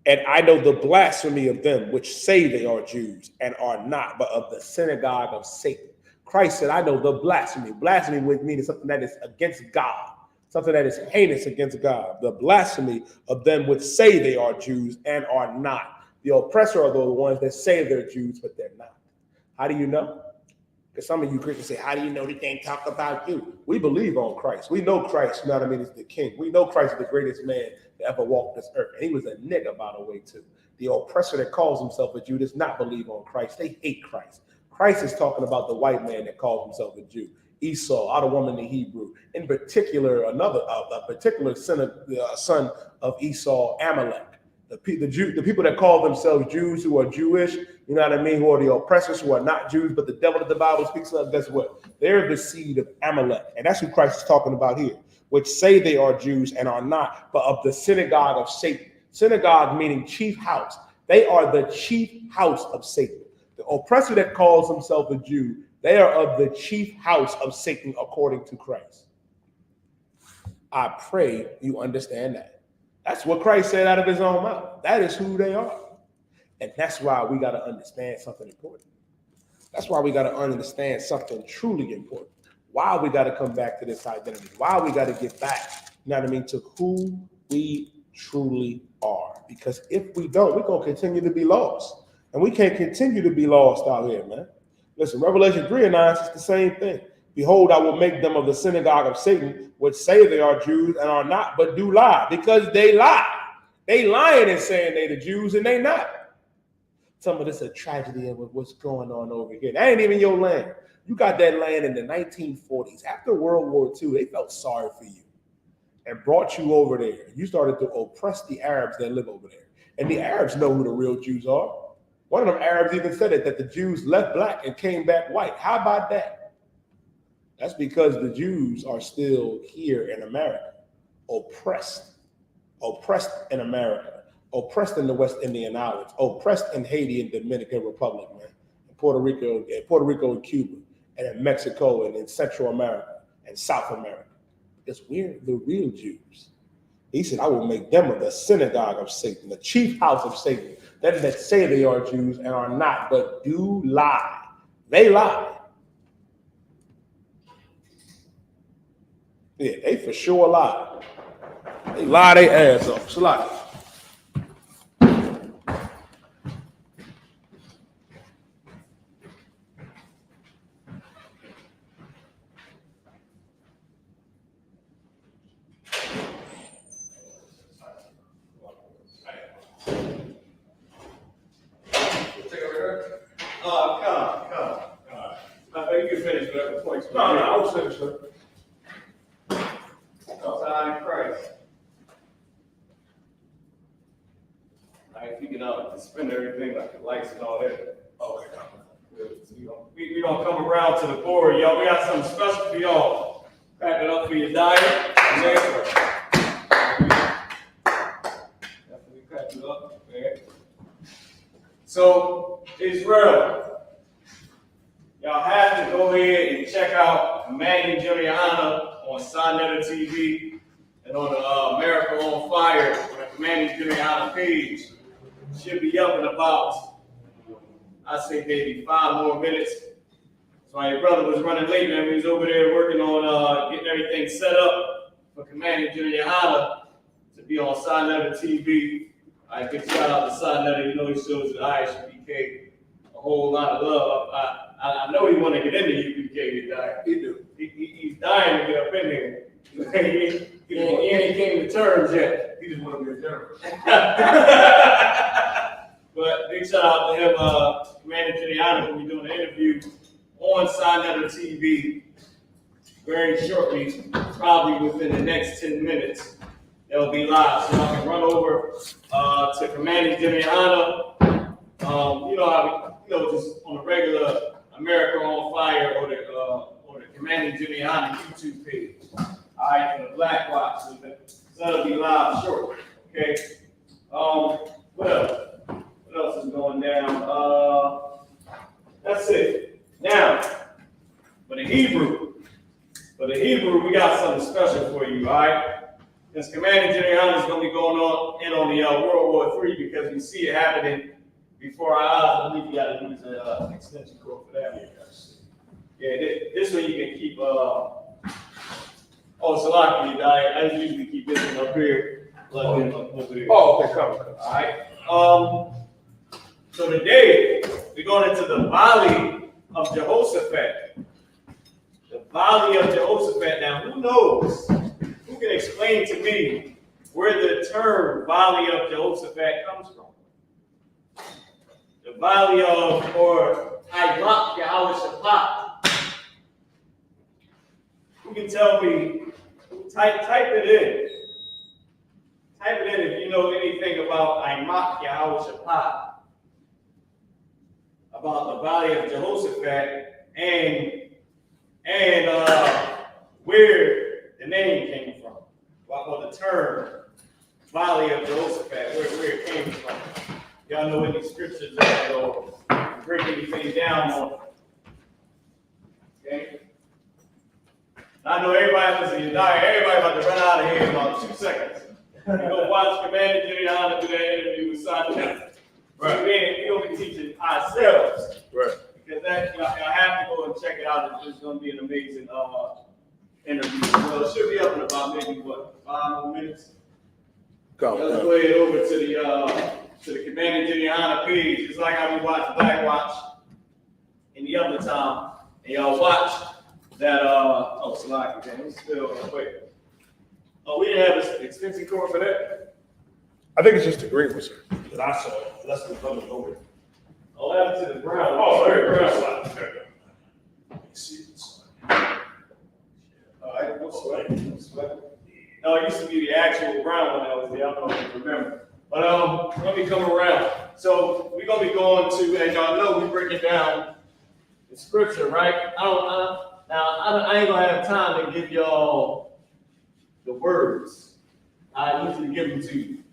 And I know the blasphemy of them which say they are Jews and are not, but of the synagogue of Satan. Christ said, I know the blasphemy. Blasphemy would mean something that is against God, something that is heinous against God. The blasphemy of them which say they are Jews and are not. The oppressor are the ones that say they're Jews, but they're not. How do you know? Because some of you Christians say, how do you know that they ain't talk about you? We believe on Christ. We know Christ, you know what I mean, is the king. We know Christ is the greatest man that ever walked this earth. And he was a nigga, by the way, too. The oppressor that calls himself a Jew does not believe on Christ. They hate Christ. Christ is talking about the white man that calls himself a Jew. Esau, out of woman the Hebrew. In particular, a particular son of Esau, Amalek. The people that call themselves Jews who are Jewish, you know what I mean, who are the oppressors who are not Jews, but the devil that the Bible speaks of, guess what? They're the seed of Amalek. And that's who Christ is talking about here, which say they are Jews and are not, but of the synagogue of Satan. Synagogue meaning chief house. They are the chief house of Satan. The oppressor that calls himself a Jew, they are of the chief house of Satan according to Christ. I pray you understand that. That's what Christ said out of his own mouth. That is who they are. And that's why we got to understand something important. That's why we got to understand something truly important. Why we got to come back to this identity. Why we got to get back, you know what I mean, to who we truly are. Because if we don't, we're going to continue to be lost. And we can't continue to be lost out here, man. Listen, Revelation 3:9 is the same thing. Behold, I will make them of the synagogue of Satan, which say they are Jews and are not, but do lie, because they lie. They lying and saying they the Jews and they not. Some of this is a tragedy of what's going on over here. That ain't even your land. You got that land in the 1940s. After World War II, they felt sorry for you and brought you over there. You started to oppress the Arabs that live over there. And the Arabs know who the real Jews are. One of them Arabs even said it, that the Jews left black and came back white. How about that? That's because the Jews are still here in America, oppressed in America, oppressed in the West Indian Islands, oppressed in Haiti and Dominican Republic, man, in Puerto Rico and Cuba, and in Mexico and in Central America and South America. Because we're the real Jews. He said, I will make them of the synagogue of Satan, the chief house of Satan. Them that say they are Jews and are not, but do lie. They lie. Yeah, they for sure lie. They lie their ass off. It's like. You can finish whatever points. No, I was finished, sir. Time Christ. If you can spend everything like the lights and all that. Okay. We don't come around to the board, y'all. We got something special for y'all. Crack it up for your diet. Definitely crack it up. Okay. So, Israel, y'all have to go ahead and check out Commanding Juliana on Sinetta TV and on the America on Fire on the Commanding Juliana page. Should be up in about, I say maybe 5 more minutes. So my brother was running late, man. He was over there working on getting everything set up for Commanding Juliana to be on Sinetta TV. I big shout out to Sinetta. You know he shows the ISUPK a whole lot of love. I know he want to get into UPK. He do. He's dying to get up in here. He ain't came to terms yet. He just want to be a general. But big shout out to him, Commander Juliana, will be doing an interview on Sinetta TV very shortly, probably within the next 10 minutes. They'll be live, so I can run over to Commanding Juliana. You know how we, just on the regular America on Fire or the Commanding Juliana YouTube page. All right, for the Black Watch, so that'll be live shortly. Okay. What else? What else is going down? That's it. Now, for the Hebrew, we got something special for you. All right. This Commanding Juliana is going to be going on the World War III because we see it happening before our eyes. I believe you got to use an extension cord for that. Yeah, this way you can keep. Salaki, I usually keep this one up here. Over there. Oh, okay, come. All right. So today we're going into the Valley of Jehoshaphat. The Valley of Jehoshaphat. Now, who knows? Who can explain to me where the term Valley of Jehoshaphat comes from? The Valley of, or Isupk Lashawan. Who can tell me? Type it in. Type it in if you know anything about Isupk Lashawan, about the Valley of Jehoshaphat, and where the name came from, or the term Valley of Jehoshaphat, where it came from. Y'all know any scriptures that will break anything down on it. Okay? I know everybody was in everybody about to run out of here in about 2 seconds. You go watch Commander Juliana do that interview with Sinetta. Right. We'll be teaching ourselves. Right. Because that y'all have to go and check it out. It's going to be an amazing interview. So it should be up in about maybe 5 more minutes. Let's go ahead over to the Commander Juliana page. It's like how we watch Black Watch in the other time, and y'all watch that. Salaki, man, still wait. Oh, we didn't have an extension cord for that. I think it's just a green one, sir. But I saw it. That's the public over. I'll add it to the ground. Oh, there, ground slide. All right, no sweat. No sweat. No, it used to be the actual brown one that was there. I don't know if you remember. But let me come around. So we're gonna be going to, as y'all know, we breaking down the scripture, right? I ain't gonna have time to give y'all the words. I usually give them to you.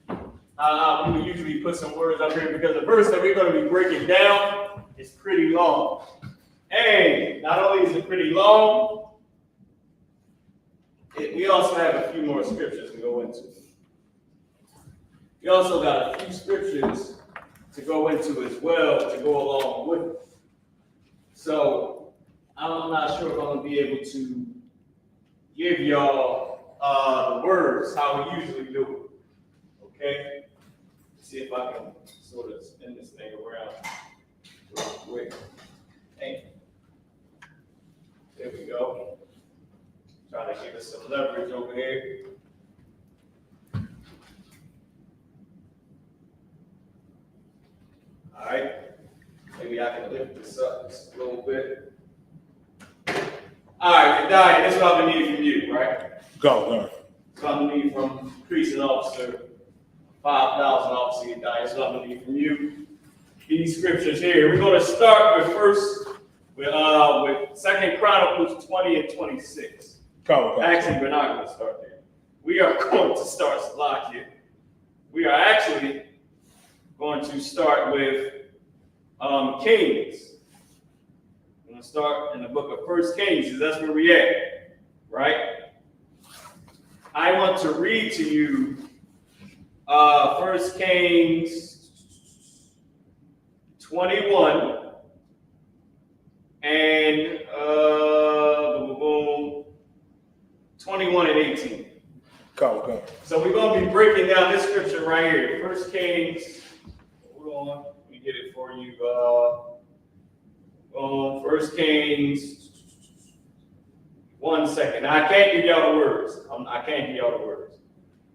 We would usually put some words up here because the verse that we're going to be breaking down is pretty long. And not only is it pretty long, we also have a few more scriptures to go into. We also got a few scriptures to go into as well to go along with it. So I'm not sure if I'm going to be able to give y'all the words how we usually do it. Okay? Let's see if I can sort of spin this thing around real quick. Hey. There we go. Trying to give us some leverage over here. All right. Maybe I can lift this up just a little bit. All right, Diane, this is what I'm going to need from you, right? Go. This is what I'm going to need from precinct officer, 5,000 officer, Diane. This is what I'm going to need from you. These scriptures here. We're going to start with 2 Chronicles 20 and 26. Go. Actually, we're not going to start there. We are going to start Salakia. We are actually going to start with Kings. We're going to start in the book of 1 Kings, because that's where we at, right? I want to read to you 1 Kings 21 and 21 and 18. Go. So we're going to be breaking down this scripture right here. 1 Kings, hold on, let me get it for you. 1 Kings, 1 second. Now, I can't give y'all the words. I can't give y'all the words.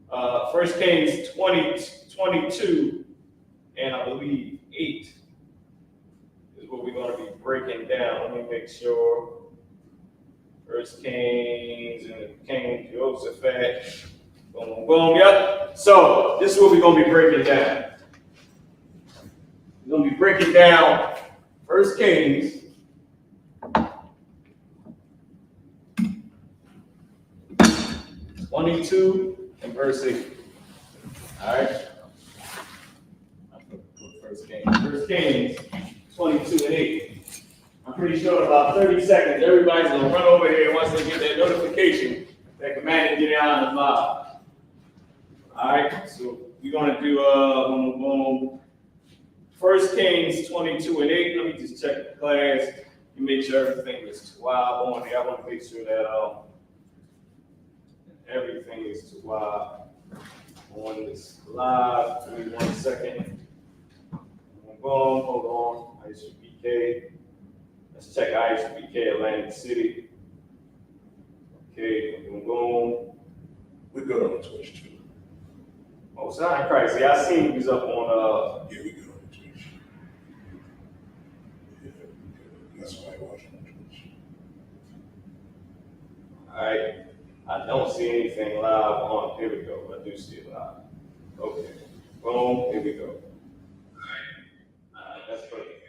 1 Kings 22, and I believe 8 is what we're going to be breaking down. Let me make sure. 1 Kings and King Jehoshaphat. Boom. Yep. So this is what we're going to be breaking down. We're going to be breaking down 1 Kings 22 and verse 8. All right. 1 Kings 22 and 8. I'm pretty sure in about 30 seconds, everybody's going to run over here once they get that notification that Commander Gideon is live. All right, so we're going to do 1 Kings 22 and 8. Let me just check the class and make sure everything is wild on here. I want to make sure that everything is wild on this live. Give me 1 second. Hold on. Isupk PK. Let's check Isupk PK Atlantic City. Okay, boom. We're good on the Twitch too. Oh, sound crazy. I seen he was up on Yeah, we good on the Twitch. Yeah, that's why I watch on Twitch. All right. I don't see anything live on. Here we go. I do see it live. Okay. Boom. Here we go. All right. That's perfect.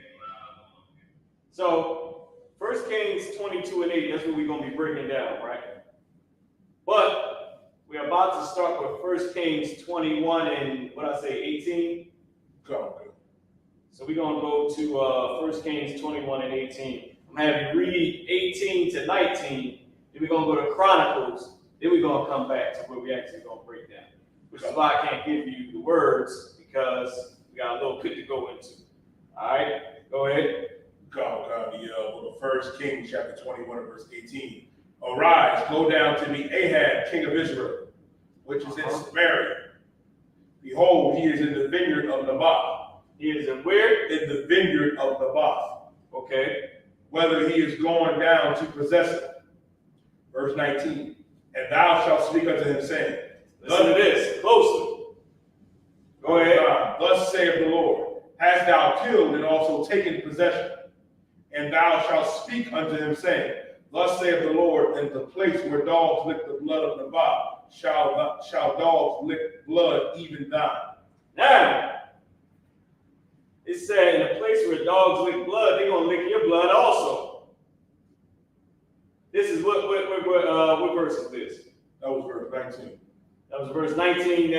So, 1 Kings 22 and 8, that's what we're going to be breaking down, right? But we're about to start with 1 Kings 21 and, 18? Go. So we're going to go to 1 Kings 21 and 18. I'm going to have you read 18 to 19. Then we're going to go to Chronicles. Then we're going to come back to where we actually going to break down. Which is why I can't give you the words, because we got a little bit to go into. All right? Go ahead. Go. The book of 1 Kings, chapter 21, and verse 18. Arise, go down to meet Ahab, king of Israel, which is in Samaria. Behold, he is in the vineyard of Naboth. He is in where? In the vineyard of Naboth. Okay. Whether he is going down to possess it. Verse 19. And thou shalt speak unto him, saying, listen to this closely. Go ahead. Thus saith the Lord, hast thou killed and also taken possession, And thou shalt speak unto him, saying, Thus saith the Lord, in the place where dogs lick the blood of Naboth, shall dogs lick blood, even thine. Now, it said, in a place where dogs lick blood, they're going to lick your blood also. This is what verse is this? That was verse 19. That was verse 19.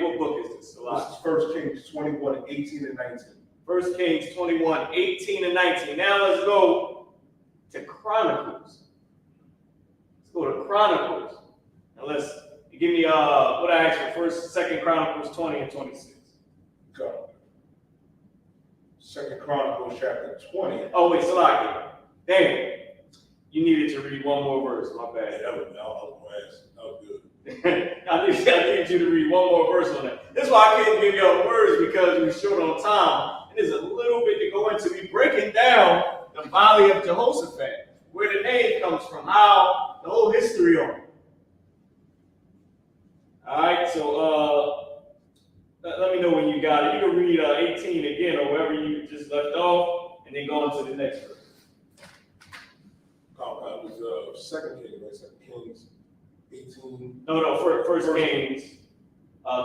What book is this? This is 1 Kings 21, 18 and 19. 1 Kings 21, 18 and 19. Now let's go to Chronicles. Let's go to Chronicles. And let's give me what I asked for first, 2 Chronicles 20 and 26. Go. 2 Chronicles chapter 20. Oh, wait, Salaki. Damn. You needed to read one more verse. My bad. That was good. I need you to read one more verse on that. That's why I couldn't give you all the words, because we're short on time. And there's a little bit to go into. We're breaking down the Valley of Jehoshaphat, where the name comes from, how the whole history on it. All right, so let me know when you got it. You can read 18 again, or wherever you just left off, and then go on to the next verse. It was 2 Kings, right? 2 Kings 18. No, First Kings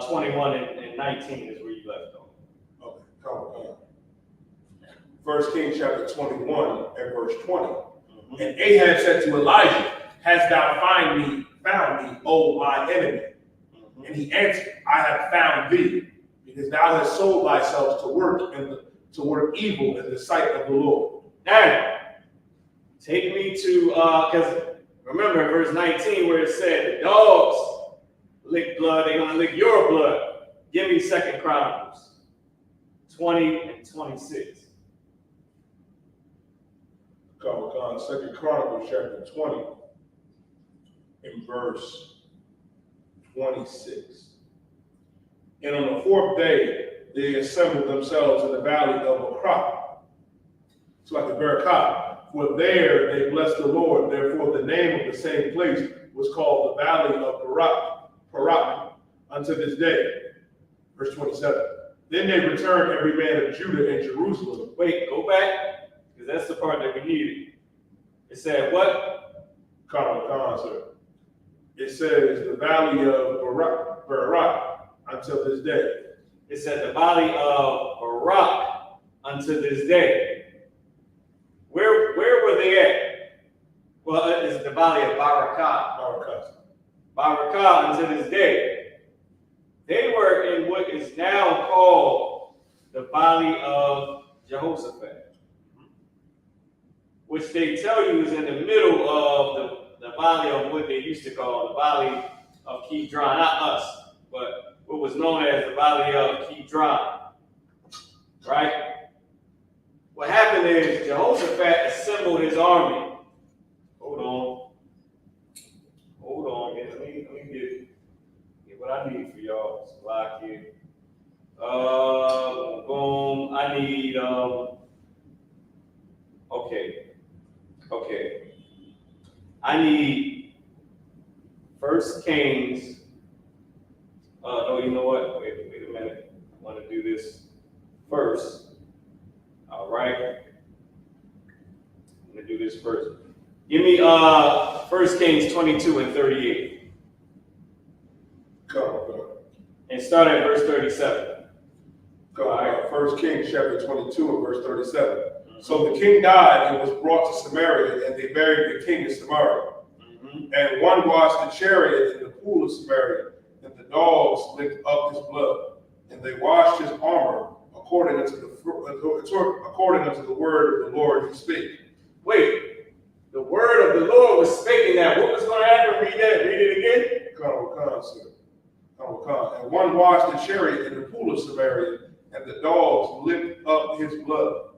21 and 19 is where you left off. Okay, come on. 1 Kings chapter 21 and verse 20. Mm-hmm. And Ahab said to Elijah, Hast thou found me, O my enemy? Mm-hmm. And he answered, I have found thee, because thou hast sold thyself to work evil in the sight of the Lord. Now, take me to, because remember in verse 19 where it said, the dogs lick blood, they're going to lick your blood. Give me 2 Chronicles 20 and 26. Come on, 2 Chronicles chapter 20 in verse 26. And on the fourth day, they assembled themselves in the valley of Barak. It's like the Barakah. For there they blessed the Lord. Therefore, the name of the same place was called the Valley of Barak, unto this day. Verse 27. Then they returned, every man of Judah and Jerusalem. Wait, go back, because that's the part that we needed. It said what? Khan, sir. It says the Valley of Barak until this day. It said the Valley of Barak unto this day. Where were they at? Well, it's the Valley of Barakah. Barakah unto this day. They were in what is now called the Valley of Jehoshaphat, which they tell you is in the middle of the Valley of what they used to call the Valley of Kidron. Not us, but what was known as the Valley of Kidron. Right? What happened is Jehoshaphat assembled his army. Hold on. Let me get what I need for y'all. Slack here. Boom. I need okay. I need 1 Kings. No, you know what? Wait a minute. I want to do this first. All right. I'm going to do this first. Give me 1 Kings 22 and 38. Go. And start at verse 37. Go. All right. 1 Kings chapter 22 and verse 37. Mm-hmm. So the king died and was brought to Samaria, and they buried the king in Samaria. Mm-hmm. And one washed the chariot in the pool of Samaria, and the dogs licked up his blood. And they washed his armor according unto the word of the Lord he spake. Wait, the word of the Lord was speaking that. What was going to happen? Read it again. Come, sir. And one washed the chariot in the pool of Samaria, and the dogs licked up his blood.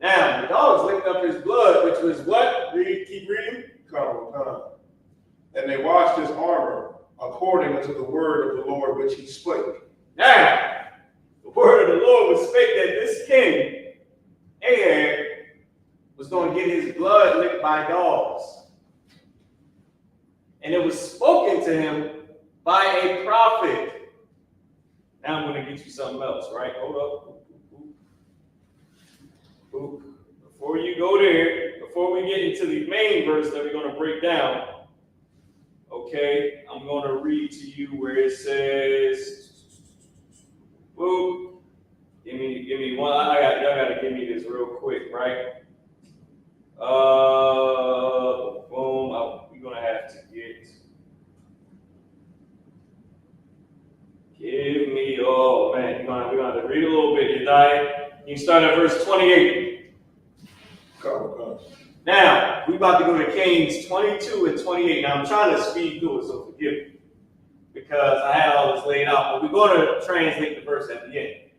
Now, the dogs licked up his blood, which was what? Keep reading. Come. And they washed his armor according unto the word of the Lord which he spake. Now, the word of the Lord was spake that this king, Ahab, was going to get his blood licked by dogs. And it was spoken to him by a prophet. Now I'm going to get you something else, right? Hold up. Before before you go there, before we get into the main verse that we're going to break down, okay, I'm going to read to you where it says, whoop, give me one. Y'all got to give me this real quick, right? Boom. We're going to have to give me, oh man, we're going to read a little bit. You can start at verse 28. Now, we're about to go to Kings 22 and 28. Now, I'm trying to speed through it, so forgive me, because I had all this laid out. But we're going to translate the verse at the end.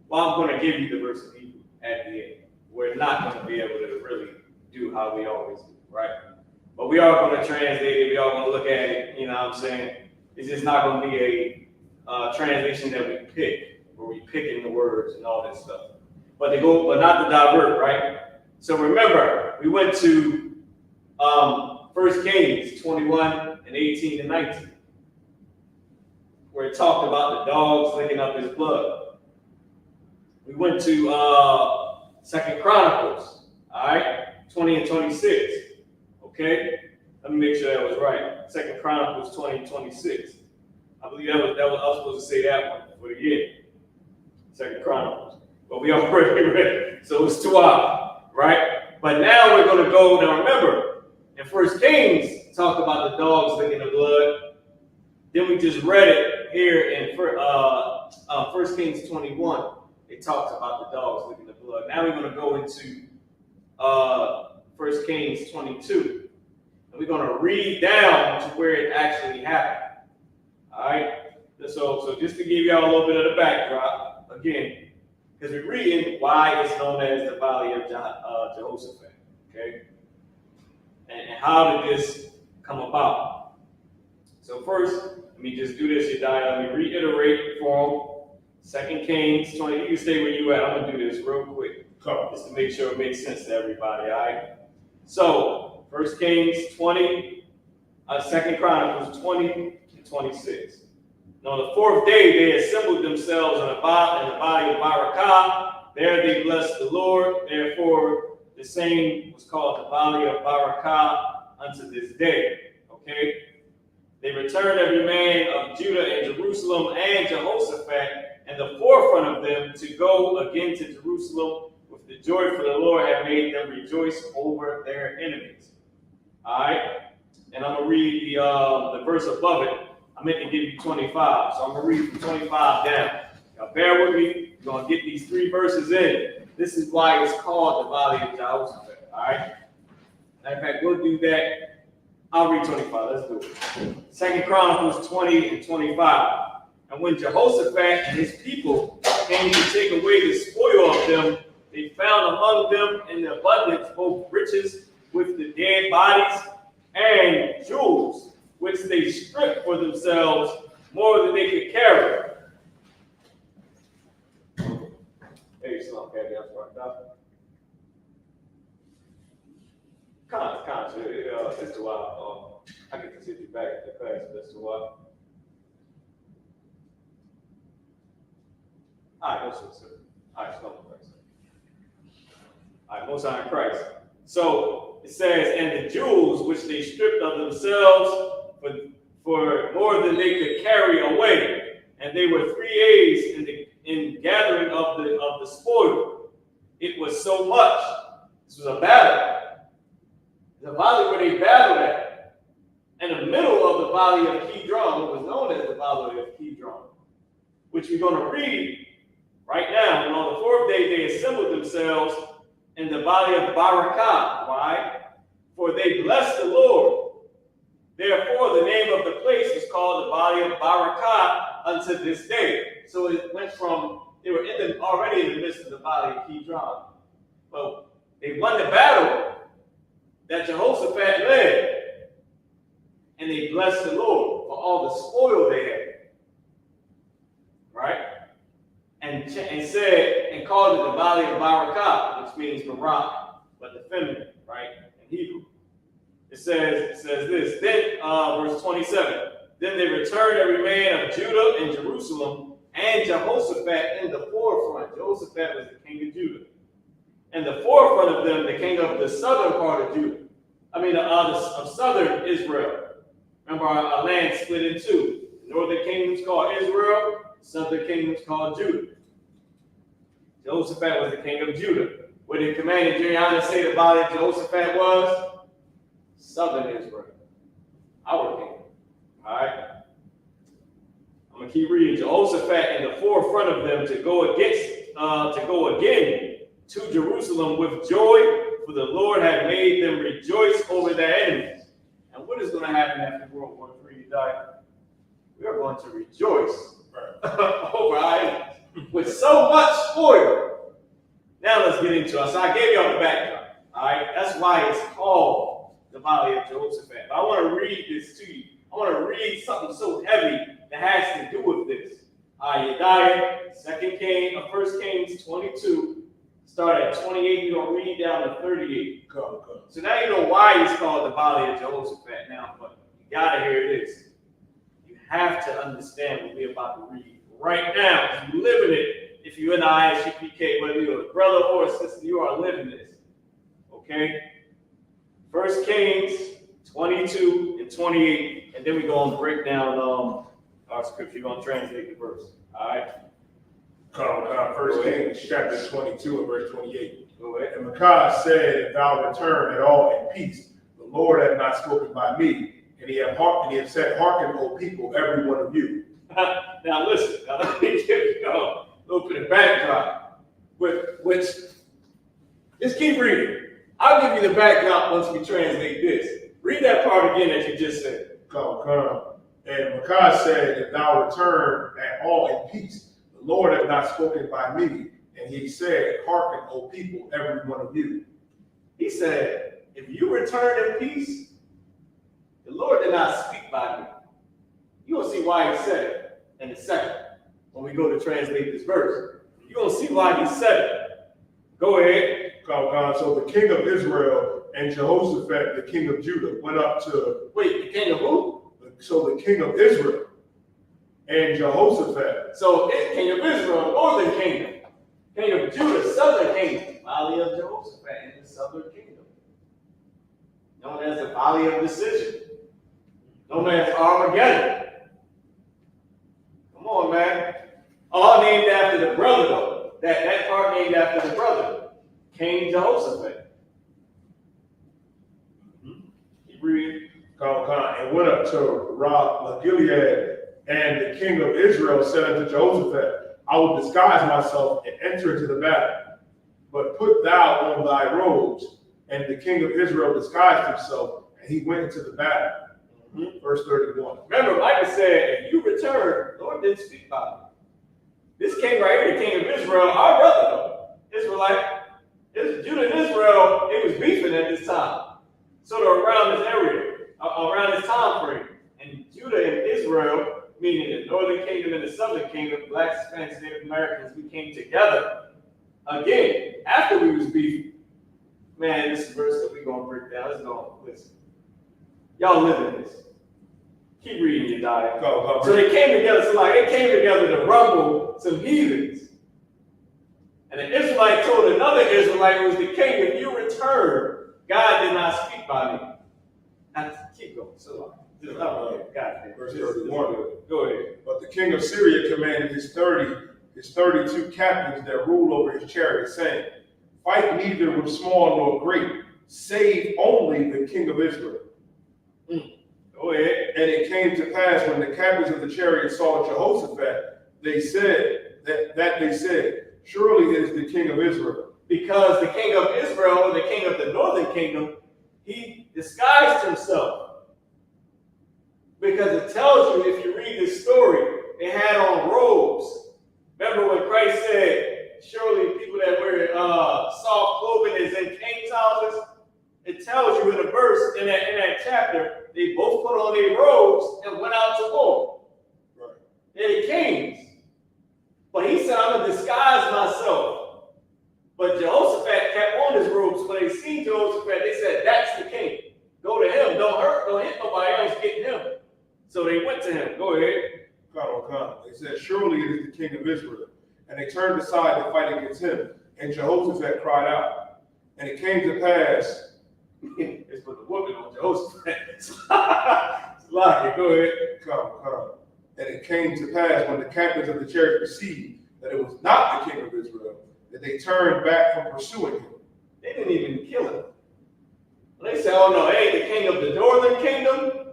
Well, I'm going to give you the verse of Hebrew at the end. We're not going to be able to really do how we always do, right? But we are going to translate it. We are going to look at it. You know what I'm saying? It's just not going to be a translation that we pick, where we pick in the words and all this stuff. But not to divert, right? So remember, we went to 1 Kings 21 and 18 and 19, where it talked about the dogs licking up his blood. We went to 2 Chronicles, all right, 20 and 26, okay? Let me make sure that was right. 2 Chronicles 20 and 26. I believe I was supposed to say that one for the year. 2 Chronicles. But we already read it, so it's 2 hours, right? But now we're going to go, now remember, in 1 Kings, talked about the dogs licking the blood. Then we just read it here in 1 Kings 21. It talks about the dogs licking the blood. Now we're going to go into 1 Kings 22. And we're going to read down to where it actually happened. All right? So just to give y'all a little bit of the backdrop, again, because we're reading why it's known as the Valley of Jehoshaphat, okay? And how did this come about? So first, let me just do this, Yediah. Let me reiterate for 2 Kings 20. You can stay where you at. I'm going to do this real quick, just to make sure it makes sense to everybody, all right? So, 1 Kings 20, 2 Chronicles 20 and 26. Now, on the 4th day, they assembled themselves in the valley of Barakah. There they blessed the Lord. Therefore, the same was called the Valley of Barakah unto this day. Okay? They returned every man of Judah and Jerusalem and Jehoshaphat and the forefront of them to go again to Jerusalem with the joy, for the Lord had made them rejoice over their enemies. All right? And I'm going to read the verse above it. I meant to give you 25, so I'm going to read from 25 down. Now, bear with me. We're going to get these 3 verses in. This is why it's called the Valley of Jehoshaphat, all right? In fact, we'll do that. I'll read 25. Let's do it. 2 Chronicles 20 and 25. And when Jehoshaphat and his people came to take away the spoil of them, they found among them in the abundance both riches with the dead bodies and jewels, which they stripped for themselves more than they could carry. Hey, Islam, okay, that's right. It's a while. I can sit you back at the class, but it's a while. All right, no, sir. All right, Shalom Christ. All right, Most High in Christ. So it says, and the jewels which they stripped of themselves for more than they could carry away, and they were 3 days in gathering of the spoil. It was so much. This was a battle. The valley where they battled at. In the middle of the valley of Kidron, what was known as the valley of Kidron, which we're going to read right now. And on the 4th day, they assembled themselves in the valley of Barakah. Why? For they blessed the Lord. Therefore, the name of the place is called the Valley of Barakah unto this day. So it went from, they were already in the midst of the Valley of Kidron. Well, they won the battle that Jehoshaphat led. And they blessed the Lord for all the spoil they had. Right? And said, and called it the Valley of Barakah, which means Barak, but the feminine, right? In Hebrew. It says this. Then, verse 27. Then they returned every man of Judah and Jerusalem, and Jehoshaphat in the forefront. Jehoshaphat was the king of Judah. In the forefront of them, the king of the southern part of Judah. Of southern Israel. Remember, our land split in two. The northern kingdom's called Israel, the southern kingdom's called Judah. Jehoshaphat was the king of Judah. What did Commander Juliana say the body of Jehoshaphat was? Southern Israel. Our kingdom. All right? I'm going to keep reading. Jehoshaphat in the forefront of them to go again to Jerusalem with joy, for the Lord had made them rejoice over their enemies. And what is going to happen after World War III died? We are going to rejoice over our enemies with so much spoil. Now let's get into it. So I gave y'all the backdrop. All right, that's why it's called the Valley of Jehoshaphat. But I want to read this to you. I want to read something so heavy that has to do with this. Yediah, 1 Kings 22. Start at 28, you're going to read down to 38. Go. So now you know why it's called the Valley of Jehoshaphat now, but you got to hear this. You have to understand what we're about to read right now. You live in it. If you're in the ISUPK, whether you're a brother or a sister, you are living this. Okay? 1 Kings 22 and 28, and then we're going to break down our scripture. You're going to translate the verse. All right? Come. 1 Kings chapter 22 and verse 28. Go ahead. And Micaiah said, if thou return at all in peace, the Lord hath not spoken by me, and he hath said, hearken, O people, every one of you. Now listen, let me give you a little bit of backdrop. Which, just keep reading. I'll give you the backdrop once we translate this. Read that part again that you just said. Come. And Micaiah said, if thou return at all in peace, the Lord hath not spoken by me. And he said, hearken, O people, every one of you. He said, if you return in peace, the Lord did not speak by me. You'll see why he said it in a second when we go to translate this verse. You're going to see why he said it. Go ahead. So the king of Israel and Jehoshaphat, the king of Judah, went up to... Wait, the king of who? So the king of Israel and Jehoshaphat. So king of Israel, northern kingdom. King of Judah, southern kingdom. Valley of Jehoshaphat in the southern kingdom. Known as the Valley of Decision. Known as Armageddon. Come on, man. All named after the brother, though. That part named after the brother. King Jehoshaphat. Keep reading. And went up to Ramoth Gilead, and the king of Israel said unto Jehoshaphat, I will disguise myself and enter into the battle. But put thou on thy robes. And the king of Israel disguised himself, and he went into the battle. Verse 31. Remember, Micah said, if you return, the Lord didn't speak by me. This king right here, the king of Israel, our brother, though, Israelite, Judah and Israel, it was beefing at this time. Sort of around this area, around this time frame. And Judah and Israel, meaning the northern kingdom and the southern kingdom, blacks, Hispanics, Native Americans, we came together again after we was beefing. Man, this is a verse that we're going to break down. Let's go. Listen. Y'all live in this. Keep reading your diet. So they came together. So they came together to rumble some heathens. And an Israelite told another Israelite who was the king, if you return, God did not speak by me. And keep going. So Verse 31. Go ahead. But the king of Syria commanded his 32 captains that ruled over his chariots, saying, fight neither with small nor great, save only the king of Israel. Go ahead. And it came to pass when the captains of the chariots saw Jehoshaphat, they said, surely it is the king of Israel. Because the king of Israel, the king of the northern kingdom, he disguised himself. Because it tells you, if you read this story, they had on robes. Remember when Christ said, surely people that wear soft clothing is in king's houses? It tells you in a verse in that chapter, they both put on their robes and went out to war. Right. They're the kings. But he said, I'm going to disguise myself. But Jehoshaphat kept on his robes. When they seen Jehoshaphat, they said, that's the king. Go to him. Don't hit nobody else getting him. So they went to him. Go ahead. They said, surely it is the king of Israel. And they turned aside to fight against him. And Jehoshaphat cried out, And it came to pass. It's put the whooping on Jehoshaphat. Lock it, go ahead. Come. And it came to pass when the captains of the chariot perceived that it was not the king of Israel, that they turned back from pursuing him. They didn't even kill him. When they said, oh no, it ain't the king of the northern kingdom,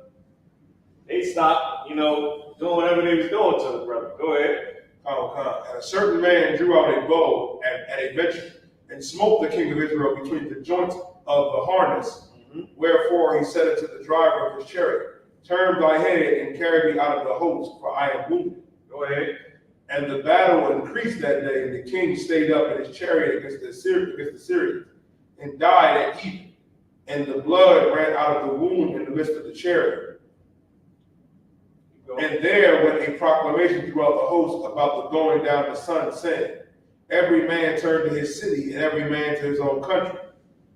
they stopped, doing whatever they was doing to the brother. Go ahead. And a certain man drew out a bow at a venture and smote the king of Israel between the joints of the harness. Wherefore he said unto the driver of his chariot, turn thy head and carry me out of the host, for I am wounded. Go ahead. And the battle increased that day, and the king stayed up in his chariot against the Syrians, and died at even. And the blood ran out of the wound in the midst of the chariot. And there went a proclamation throughout the host about the going down the sun, saying, every man turn to his city, and every man to his own country.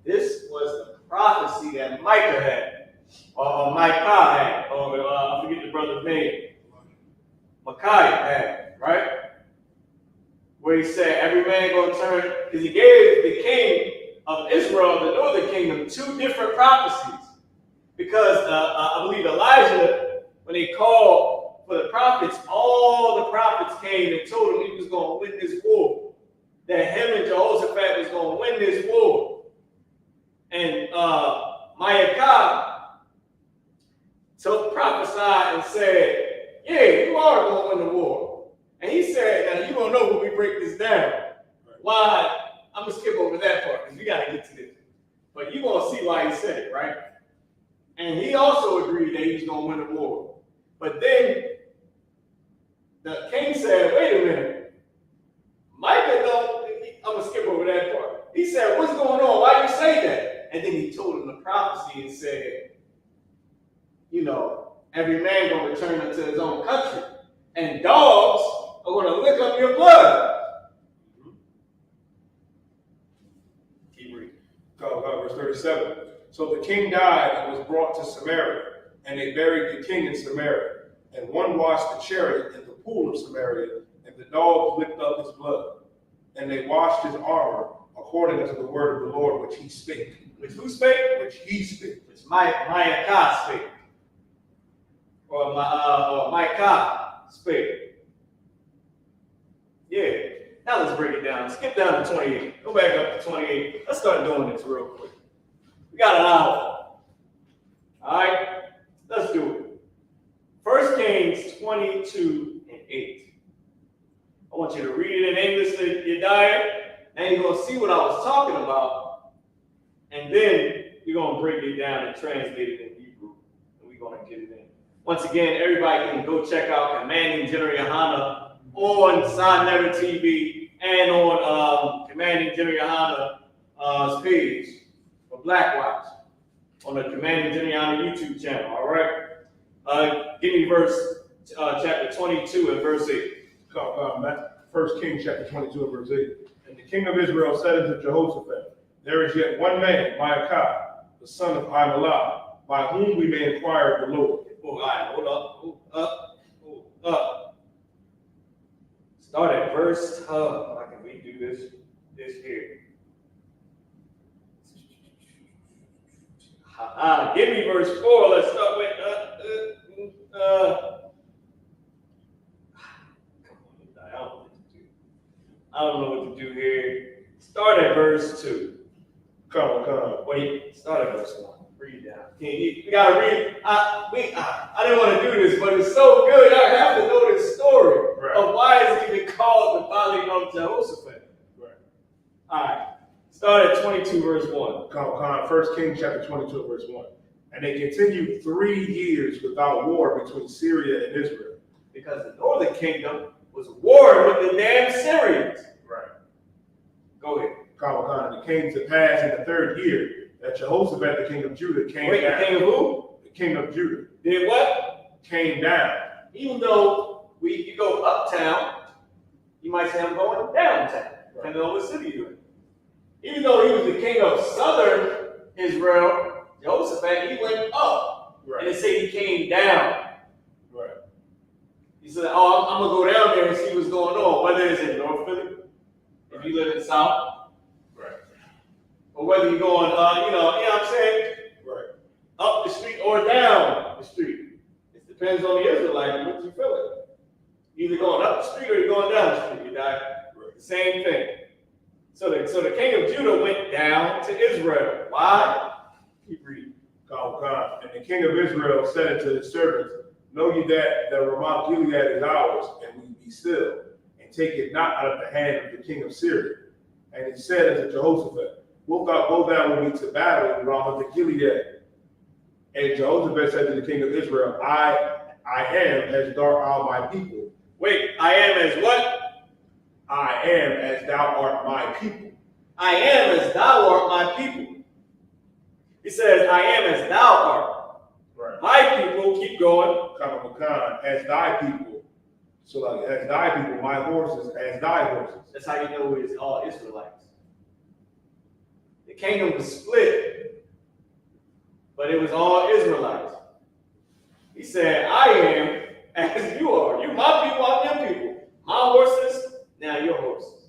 This was the prophecy that Micah had, or Micah had, or I forget the brother's name. Micaiah had, right? Where he said every man gonna turn, because he gave the king of Israel, the northern kingdom, two different prophecies. Because I believe Elijah, when they called for the prophets, all the prophets came and told him he was going to win this war. That him and Jehoshaphat was going to win this war. And Micaiah prophesied and said, yeah, you are going to win the war. And he said, now you're going to know when we break this down. Why? I'm going to skip over that part because we got to get to this. But you're going to see why he said it, right? And he also agreed that he was going to win the war. But then the king said, wait a minute. Micah don't, I'm going to skip over that part. He said, what's going on? Why you say that? And then he told him the prophecy and said, every man going to return unto his own country. And dogs are going to lick up your blood. Keep reading. Verse 37. So the king died and was brought to Samaria, and they buried the king in Samaria. And one washed the chariot in the pool of Samaria, and the dogs licked up his blood. And they washed his armor according to the word of the Lord which he spake. Which who spake? Which he spake. Which Micaiah spake. Or Micaiah spake. Yeah. Now let's break it down. Skip down to 28. Go back up to 28. Let's start doing this real quick. We got an hour. All right? Let's do it. 1 Kings 22 and 8. I want you to read it in English to your diet, and you're going to see what I was talking about. And then you're going to break it down and translate it in Hebrew. And we're going to get it in. Once again, everybody can go check out Commanding General Yohana on Sign Never TV and on Commanding General Yohana's page for Black Watch on the Commanding General Yohana YouTube channel. All right? Give me verse chapter 22 and verse 8. 1 Kings chapter 22 and verse 8. And the king of Israel said unto Jehoshaphat, there is yet one man, Micaiah, the son of Imelah, by whom we may inquire of the Lord. Oh, all right, hold up. Start at verse, I can redo this here. Give me verse 4. Let's start with, I don't know what to do here. Start at verse 2. Come. Wait, start at verse 1. Read down. We gotta read. I didn't want to do this, but it's so good. I have to know this story of why it's even called the Valley of Jehoshaphat. Right. All right. Start at 22 verse 1. 1 Kings chapter 22 verse 1. And they continued 3 years without war between Syria and Israel. Because the northern kingdom was warring with the damn Syrians. Right. Go ahead. And it came to pass in the 3rd year that Jehoshaphat, the king of Judah, came down. The king of who? The king of Judah. Did what? Came down. Even though you go uptown, you might say I'm going downtown, depending on what city you're in. Even though he was the king of southern Israel, Jehoshaphat, he went up. Right. And it said he came down. Right. He said, oh, I'm going to go down there and see what's going on, whether it's in North Philly, if you live in South. Right. or whether you're going, you know what I'm saying? Right. Up the street or down the street. It depends on the Israelite and what you feeling. Either going up the street or you're going down the street, you die. Right. The same thing. So the king of Judah went down to Israel. Why? Keep reading. And the king of Israel said unto his servants, know ye that the Ramoth Gilead is ours, and we be still, and take it not out of the hand of the king of Syria. And he said unto Jehoshaphat, wilt thou go down with me to battle in Ramoth Gilead? And Jehoshaphat said to the king of Israel, I am as thou art my people. Wait, I am as what? I am as thou art my people. I am as thou art my people. He says, I am as thou art. Right. My people, keep going. As thy people. So like, as thy people, my horses, as thy horses. That's how you know it's all Israelites. The kingdom was split, but it was all Israelites. He said, I am as you are. You my people, I'm your people. My horses, now your horses.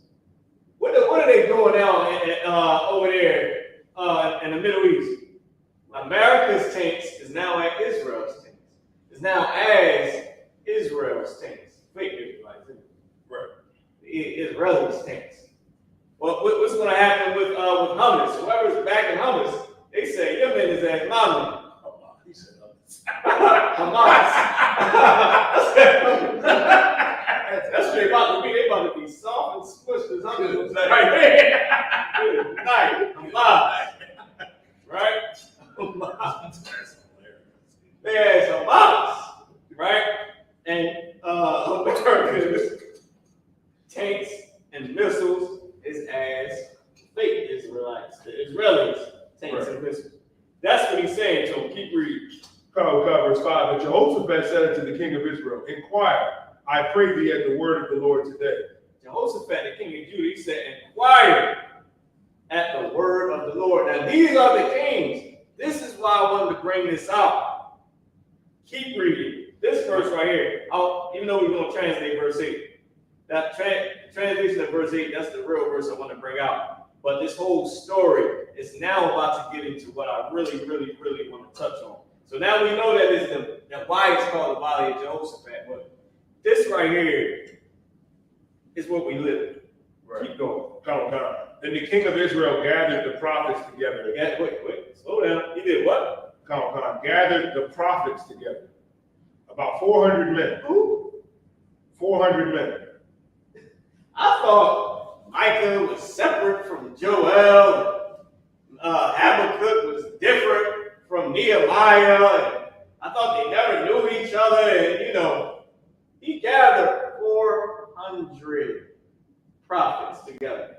What are they doing now over there in the Middle East? America's tanks is now at Israel's tanks. Is now as Israel's tanks. Fake Israelites. Right. Israelis tanks. Well, what's going to happen with Hamas? Whoever's backing Hamas, they say your man is as my man. He said Hamas. That's straight about to be. They about to be soft and squished as Hamas right there. Good night. Hamas. Right? There's Hamas, right? And America's tanks and missiles is as fake Israelites, the Israelis tanks and missiles. That's what he's saying to him. Keep reading. Verse 5. And Jehoshaphat said unto the king of Israel, inquire, I pray thee, at the word of the Lord today. Jehoshaphat, the king of Judah, he said, inquire at the word of the Lord. Now, these are the kings. This is why I wanted to bring this out. Keep reading. This verse right here, even though we're going to translate verse 8. That translation of verse 8, that's the real verse I want to bring out. But this whole story is now about to get into what I really, really, really want to touch on. So now we know that is why it's called the Valley of Jehoshaphat. But this right here is what we live. Right. Keep going. Then the king of Israel gathered the prophets together. Wait, slow down. He did what? Gathered the prophets together. About 400 men. Who? 400 men. I thought Micah was separate from Joel. Habakkuk was different from Nehemiah. I thought they never knew each other. And, he gathered 400 prophets together.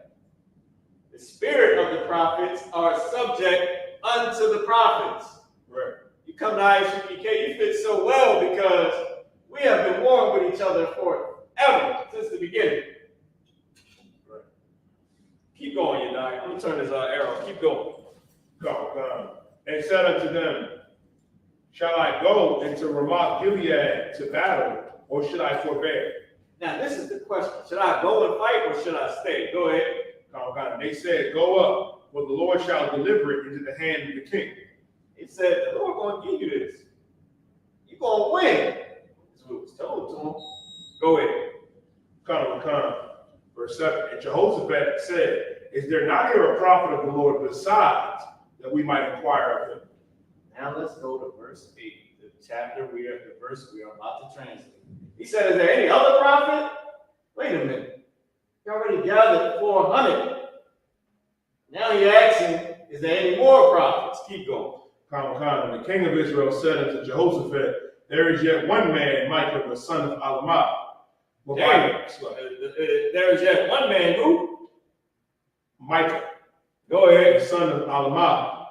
The spirit of the prophets are subject unto the prophets. Right. You come to Isupk, you fit so well because we have been warring with each other forever, since the beginning. Right. Keep going, Yadai. I'm going to turn this arrow. Keep going. And said unto them, shall I go into Ramoth Gilead to battle, or should I forbear? Now, this is the question. Should I go and fight, or should I stay? Go ahead. They said, go up, for the Lord shall deliver it into the hand of the king. He said, the Lord going to give you this. You're going to win. That's what was told to him. Go ahead. Verse 7. And Jehoshaphat said, is there not here a prophet of the Lord besides, that we might inquire of him? Now let's go to verse 8, the verse we are about to translate. He said, is there any other prophet? Wait a minute. You already gathered 400. Now you're asking, is there any more prophets? Keep going. The king of Israel said unto Jehoshaphat, there is yet one man, Micah, the son of Alamah. There is yet one man who? Micah. Go ahead. The son of Alamah,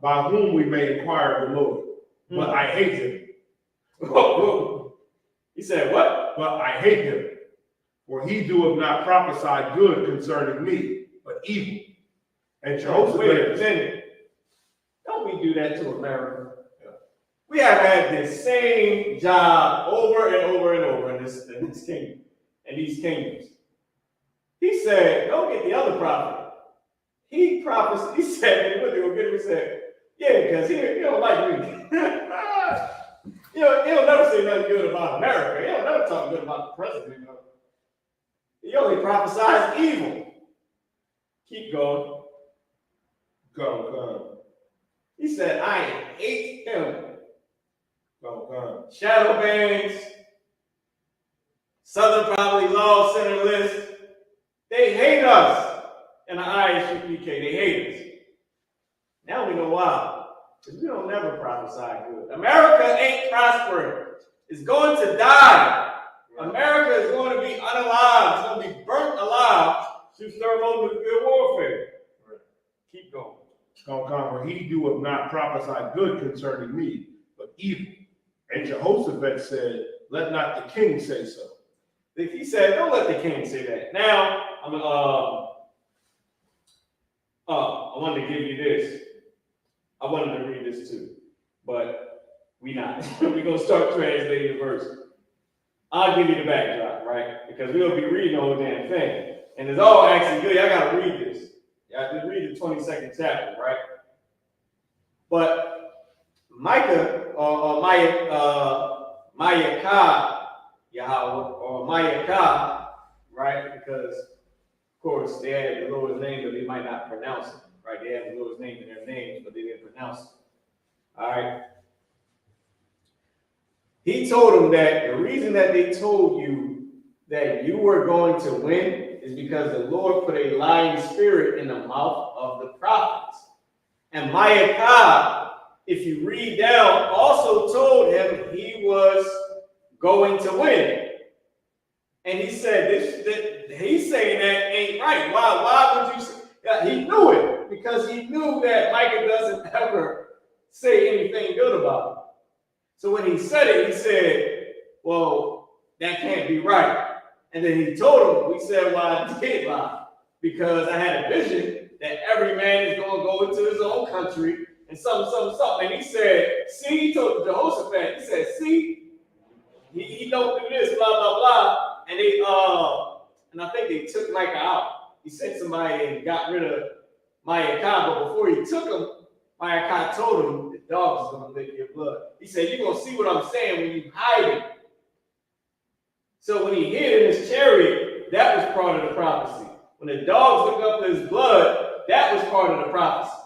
by whom we may inquire of the Lord. But I hate him. He said what? But I hate him. For he doeth not prophesy good concerning me, but evil. And Jehoshaphat. Wait a minute. Don't we do that to America? We have had this same job over and over and over in this kingdom, in these kingdoms. He said, go get the other prophet. he prophesied, he said, he went to go get him, he said, yeah, because he don't like me. He'll never say nothing good about America. He'll never talk good about the president. He only prophesies evil. Keep going. Go. He said, I hate him. Go. Shadow bands, Southern Poverty Law Center list, they hate us in the ISUPK. They hate us. Now we know why. Because we don't never prophesy good. America ain't prospering. It's going to die. America is going to be unalive. It's going to be burnt alive through thermonuclear warfare. Keep going. For he doeth not prophesy good concerning me, but evil. And Jehoshaphat said, let not the king say so. He said, don't let the king say that. Now, I wanted to give you this. I wanted to read this too, but we not. We're going to start translating the verse. I'll give you the backdrop, right? Because we'll be reading the whole damn thing. And it's all actually good. I got to read this. I have to read the 22nd chapter, right? But Micah, or Mayakah, Yahweh, or Mayakah, right? Because, of course, they had the Lord's name, but they might not pronounce it, right? They had the Lord's name in their names, but they didn't pronounce it. All right? He told them that the reason that they told you that you were going to win is because the Lord put a lying spirit in the mouth of the prophets. And Mayakah, if you read down, also told him he was going to win. And he said, he's saying that ain't right. Why would you say that? He knew it, because he knew that Micah doesn't ever say anything good about him. So when he said it, he said, well, that can't be right. And then he told him, we said, well, I did lie, because I had a vision that every man is going to go into his own country and something. And he said, see, he told Jehoshaphat, he said, see, he don't do this, blah, blah, blah. And they, and I think they took Micah out. He sent somebody and got rid of Mayakah, but before he took him, Mayakah told him, the dog is going to lick your blood. He said, you're going to see what I'm saying when you hide it. So when he hid in his chariot, that was part of the prophecy. When the dogs looked up his blood, that was part of the prophecy.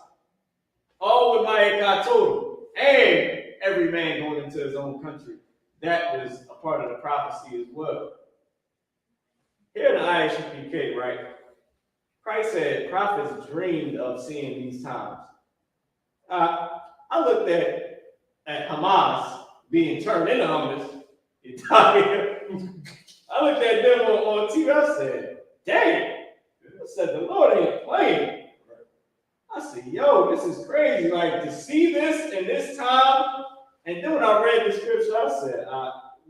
All what Mayakah told him, and every man going into his own country, that was a part of the prophecy as well. Here in the ISUPK, right? Christ said prophets dreamed of seeing these times. I looked at Hamas being turned into hummus. I looked at them on TV. I said, dang. I said, the Lord ain't playing. I said, yo, this is crazy. Like, to see this in this time. And then when I read the scripture, I said,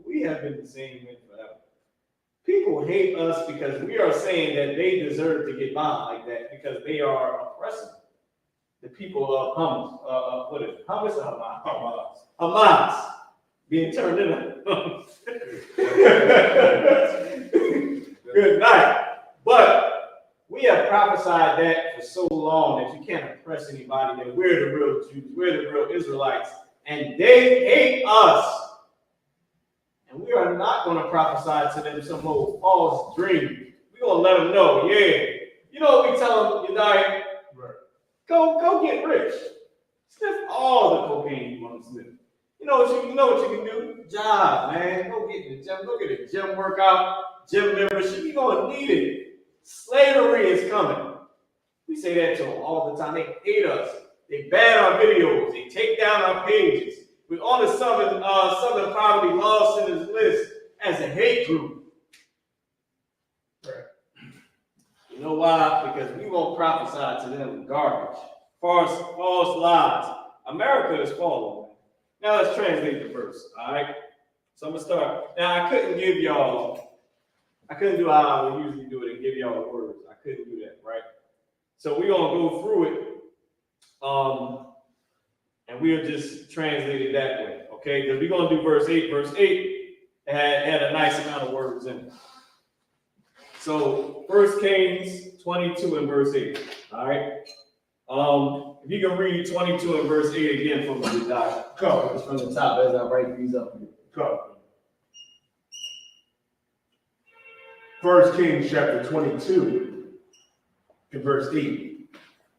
we have been the same way forever. People hate us because we are saying that they deserve to get bombed like that because they are oppressive. The people of Hamas, what is it? Hamas or Hamas? Hamas being turned into good night. But we have prophesied that for so long that you can't oppress anybody, that we're the real Jews, we're the real Israelites, and they hate us. And we are not going to prophesy to them some old false dream. We're going to let them know, yeah. You know what we tell them, Yadiah? Right. Go get rich. Sniff all the cocaine you want to sniff. You know what you can do? Job, man. Go get in the gym. Go get a gym workout, gym membership. You're going to need it. Slavery is coming. We say that to them all the time. They hate us. They ban our videos. They take down our pages. We're on the Southern Poverty Law Center's list as a hate group. Right. You know why? Because we won't prophesy to them garbage. False lies. America is falling. Now let's translate the verse, all right? So I'm going to start. Now, I couldn't do how I would usually do it and give y'all the words. I couldn't do that, right? So we're going to go through it, and we'll just translate it that way, okay? Because we're going to do verse 8. Verse 8 had a nice amount of words in it. So 1 Kings 22 and verse 8. All right. If you can read 22 and verse 8 again from the doc. Go. It's from the top as I write these up here. Go. 1 Kings chapter 22 and verse 8.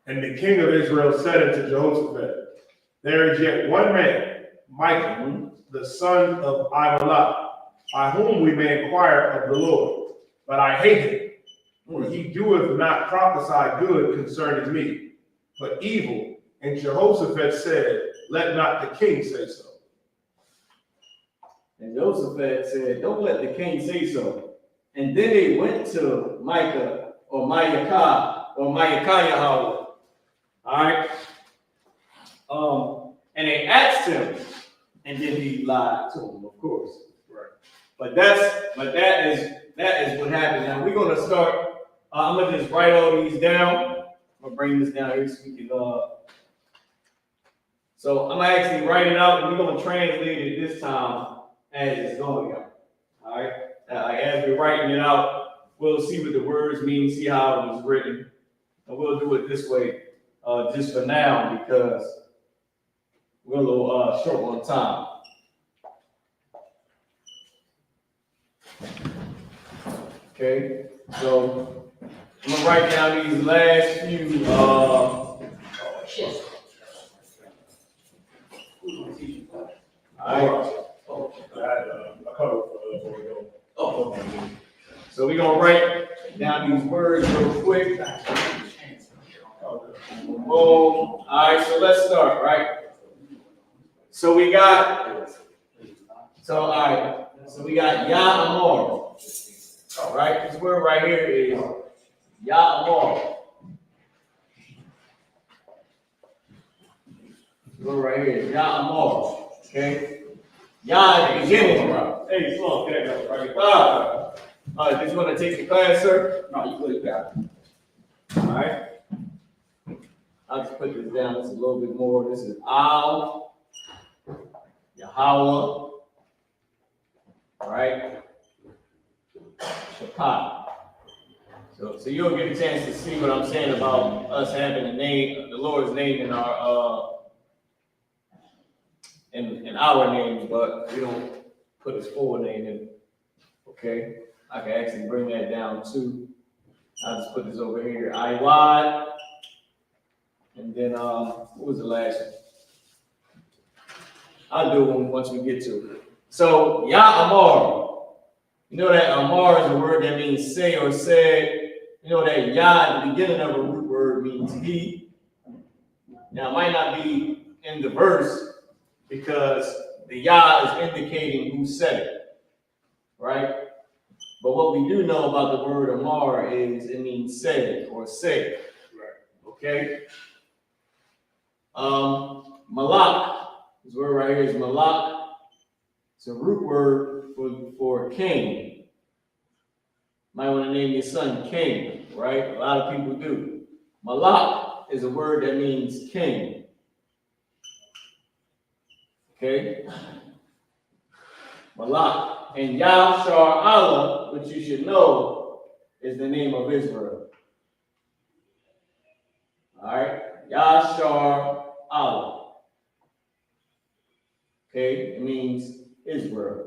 And the king of Israel said unto Jehoshaphat, there is yet one man, Micah, the son of Imelah, by whom we may inquire of the Lord. But I hate him, for he doeth not prophesy good concerning me, but evil. And Jehoshaphat said, let not the king say so. And Jehoshaphat said, don't let the king say so. And then they went to Micah or Micaiah or Micaiah. All right. And they asked him, and then he lied to them, of course. Right. But that is what happened. Now we're gonna start. I'm gonna just write all these down. I'm gonna bring this down here so we can. So I'm gonna actually write it out, and we're gonna translate it this time as it's going out. All right. As we're writing it out, we'll see what the words mean, see how it was written, and we'll do it this way, just for now, because we're a little short on time. Okay, so I'm gonna write down these last few. All right. So we're gonna write down these words real quick. Boom. All right, so let's start, right? So we got, Ya'amor. All right, this word right here is Ya'amor. This word right here is Ya'amor. Okay? Ya at the beginning. Hey, slow, okay, right. Did you want to take the class, sir? No, you really got it. All right. I'll just put this down. This is a little bit more. This is Al, Yahweh. All right. Shabbat. So you'll get a chance to see what I'm saying about us having the name, the Lord's name in our in our names, but we don't put his full name in. Okay. I can actually bring that down too. I'll just put this over here. Iwad. And then what was the last one? I'll do one once we get to it. So Ya'amar. You know that Amar is a word that means say or said. You know that Ya at the beginning of a root word means he. Now it might not be in the verse because the Ya is indicating who said it. Right? But what we do know about the word Amar is it means said or say. Right. Okay? Malak. This word right here is Malak. It's a root word for king. Might want to name your son king, right? A lot of people do. Malak is a word that means king. Okay? Malak. And Yahshar Allah, which you should know, is the name of Israel. All right? Yahshar Allah. Okay? It means Israel.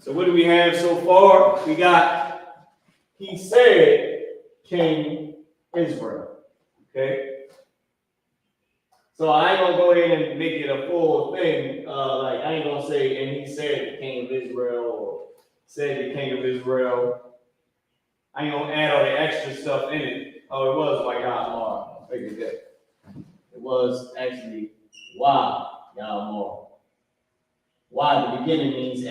So what do we have so far? We got, he said, King Israel. Okay? So I ain't gonna go ahead and make it a full thing. Like I ain't gonna say, and he said the King of Israel, or said the King of Israel. I ain't gonna add all the extra stuff in it. Oh, it was by Yahmar. I figured that. It was actually why Yahmar. Why at the beginning means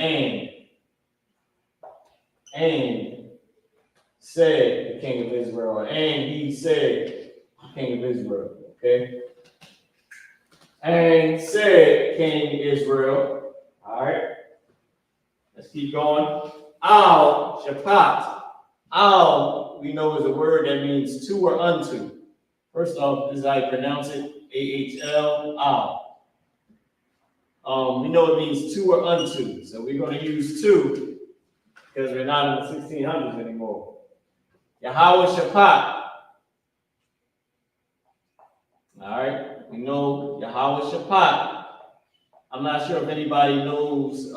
and said the King of Israel, and he said King of Israel. Okay. And said King Israel. All right. Let's keep going. Al Shabbat. Al, we know, is a word that means to or unto. First off, this is how I pronounce it. A-H-L, Al. We know it means to or unto. So we're going to use to because we're not in the 1600s anymore. Yahweh Shaphat. All right, we know Yahweh Shaphat. I'm not sure if anybody knows.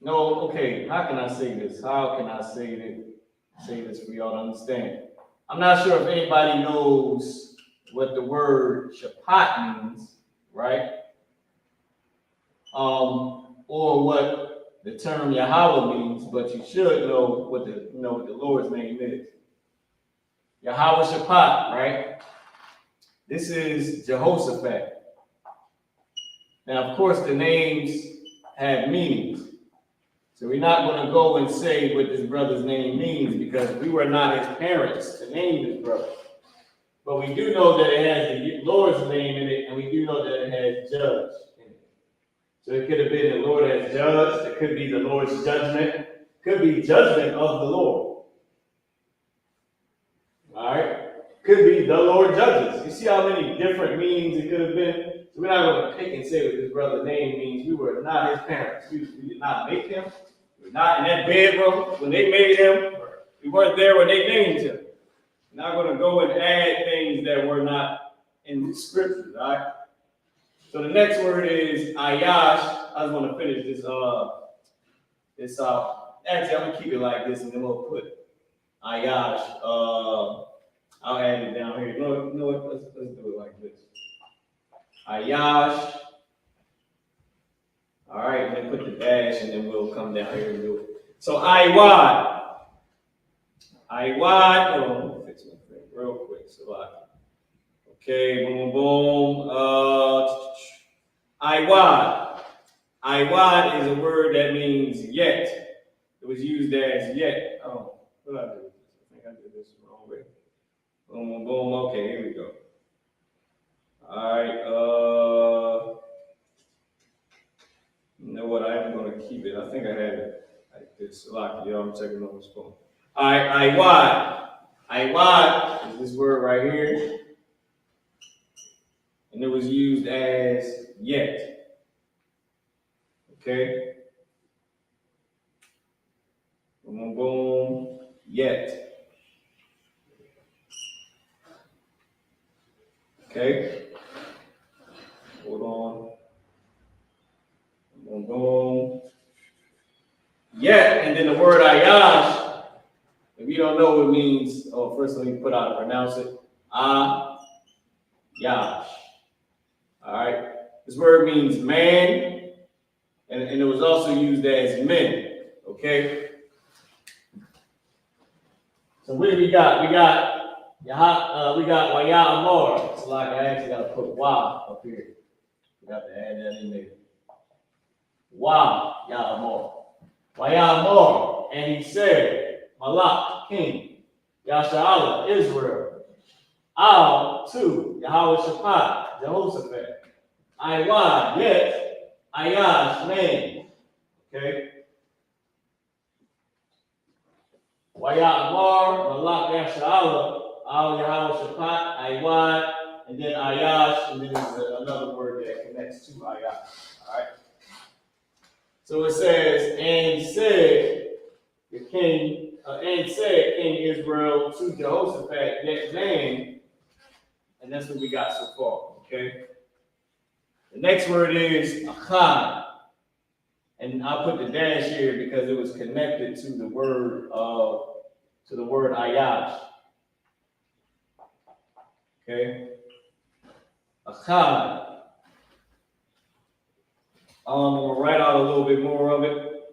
No, okay. How can I say this? How can I say this for y'all to understand? I'm not sure if anybody knows what the word Shaphat means, right? Or what the term Yahweh means, but you should know what the Lord's name is. Yahweh Shaphat, right? This is Jehoshaphat. Now, of course, the names have meanings. So we're not going to go and say what this brother's name means because we were not his parents to name this brother. But we do know that it has the Lord's name in it, and we do know that it has judge in it. So it could have been the Lord as judge. It could be the Lord's judgment. It could be judgment of the Lord. All right? Could be the Lord judges. You see how many different meanings it could have been? So we're not going to pick and say what this brother's name means. We were not his parents. We did not make him. We were not in that bedroom when they made him. We weren't there when they named him. We're not going to go and add things that were not in the scriptures, all right? So the next word is Ayash. I just want to finish this. Actually, I'm going to keep it like this, and then we'll put Ayash. I'll add it down here. No, let's do it like this. Ayash. All right, then put the dash, and then we'll come down here and do it. So Iwad. Iwad. Oh, let me fix my thing real quick. So okay, boom, boom. Iwad. Iwad is a word that means yet. It was used as yet. Oh, what did I do? I think I did this the wrong way. Boom, boom. Okay, here we go. All right. You know what? I am going to keep it. I think I had it like this. Y'all, I'm checking on this phone. All right, Iwad. Iwad is this word right here. And it was used as yet. Okay? Boom, boom. Yet. Okay? Hold on. Boom, boom. Yet, and then the word Ayash, if you don't know what it means, first let me put out and pronounce it. Yash. All right? This word means man, and it was also used as men. Okay? So what do we got? We got Waya Amor. It's like I actually got to put Wa up here. We got to add that in there. Wa Ya'amor. Wayamor, and he said, Malak, king, Yasha'Allah, Israel, Al, to Yahweh Shaphat, Jehoshaphat, Iwad, yet, Ayash, man. Okay? Wayamor, Malak, Yasha'Allah, Al, Yahweh Shaphat, Iwad, and then Ayash, and then there's another word that connects to Ayash. All right? So it says, and said King Israel to Jehoshaphat, that man, and that's what we got so far, okay? The next word is achad, and I'll put the dash here because it was connected to the word ayash, okay? Achad. I'm going to write out a little bit more of it.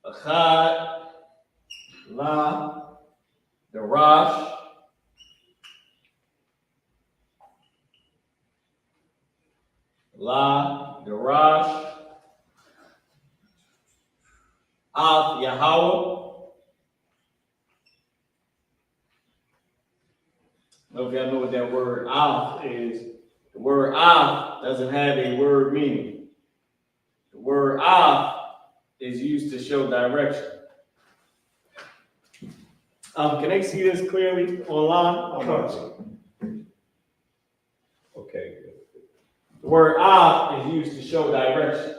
Achad, La, Darash, La, Darash, Af, Yahweh. I don't know if y'all know what that word Af is. The word Af doesn't have a word meaning. The word Af is used to show direction. Can they see this clearly online? The word Av is used to show direction.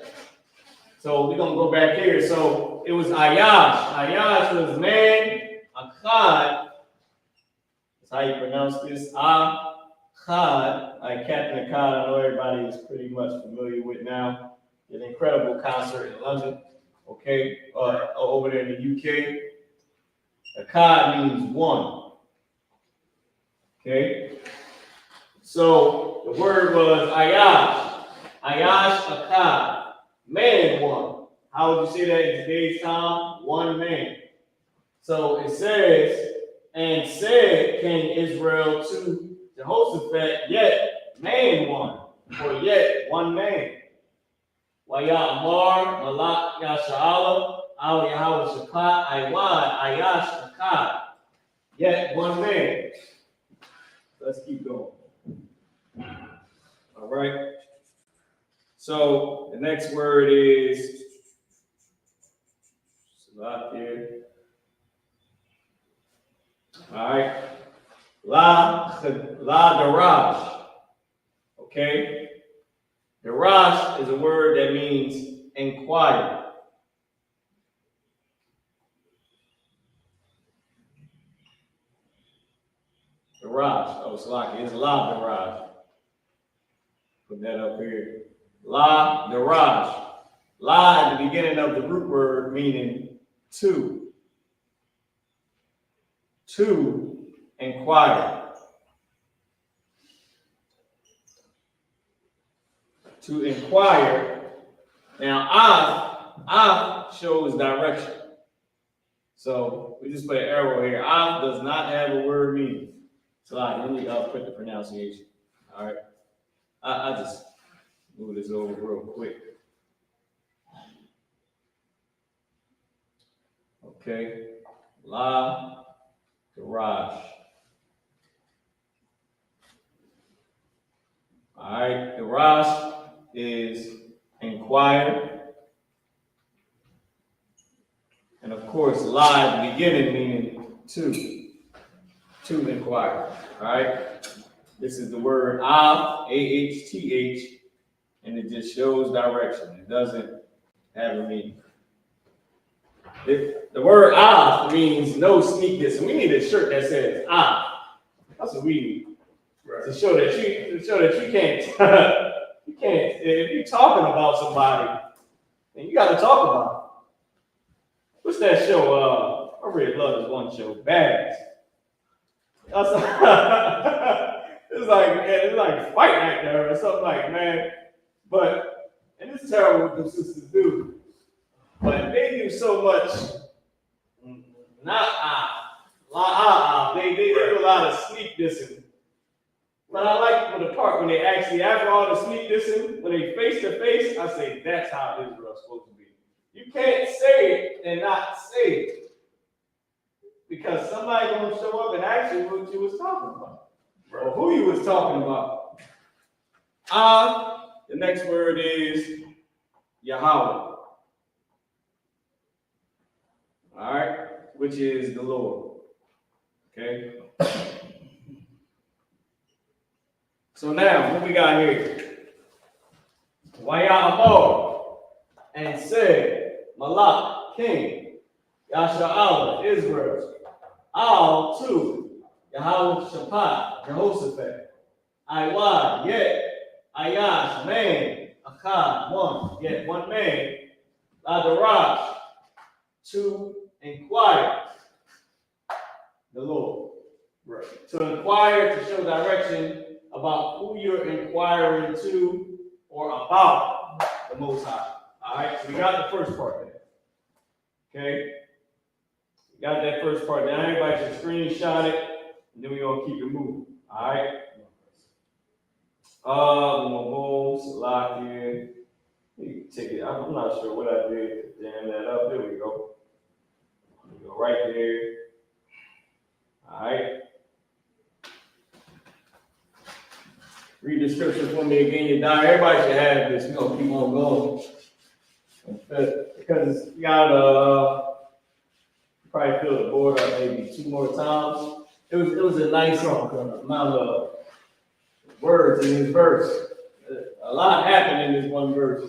So we're gonna go back here. So it was Ayash. Ayash was man, Akkad. That's how you pronounce this. Akkad, like Captain Akkad, I know everybody is pretty much familiar with now. An incredible concert in London, okay, over there in the UK. Akkad means one, okay? So the word was Ayash, Ayash Akkad, man one. How would you say that in today's time? One man. So it says, and said King Israel to Jehoshaphat, yet man one, or yet one man. Wayamar, Malak Yasha'ala, Al Yahweh Shakat, Aywan, Ayash Akkad, yet one man. Let's keep going. All right. So the next word is here. All right. La Daraj. Okay. Daraj is a word that means inquire. Daraj. Oh, Salaki. It's La Daraj. Put that up here. La Daraj. La at the beginning of the root word meaning to. To inquire. To inquire. Now, Af shows direction. So we just put an arrow here. Af does not have a word meaning. So let me put the pronunciation. All right. I just move this over real quick. Okay. La Garage. All right. Garage is inquire. And of course, la at the beginning meaning to inquire. All right. This is the word A-H-T-H, and it just shows direction. It doesn't have a meaning. The word means no sneakness, and we need a shirt that says That's what we need. Right. To show that you can't you can't, if you're talking about somebody, then you gotta talk about it. What's that show? I really love this one show, Bags. It's like fight night there or something like, man. But, and it's terrible what the sisters do. But they do so much, they do a lot of sneak dissing. But I like the part when they actually, after all the sneak dissing, when they face to face, I say that's how Israel's supposed to be. You can't say it and not say it. Because somebody gonna show up and ask you what you was talking about. Or who you was talking about. The next word is Yahweh. All right, which is the Lord. Okay. So now, what we got here? Wayamar, and said, Malak, king, Yasha'ala, Israel, Al, to Yahweh Shapat, Jehoshaphat, Iwad, yet, Ayash, man, Akkad, one, yet one man, Ladaraj, to inquire the Lord. Right. To inquire, to show direction about who you're inquiring to or about the Most High. All right, so we got the first part there. Okay, we got that first part. Now everybody should screenshot it, and then we're gonna keep it moving. All right. Boom, lock in. You take it. I'm not sure what I did to jam that up. There we go. We go right there. All right. Read the scripture for me again. You die. Everybody should have this. We're gonna keep on going. Because you got probably fill the board up maybe 2 more times. It was a nice amount of words in this verse. A lot happened in this one verse.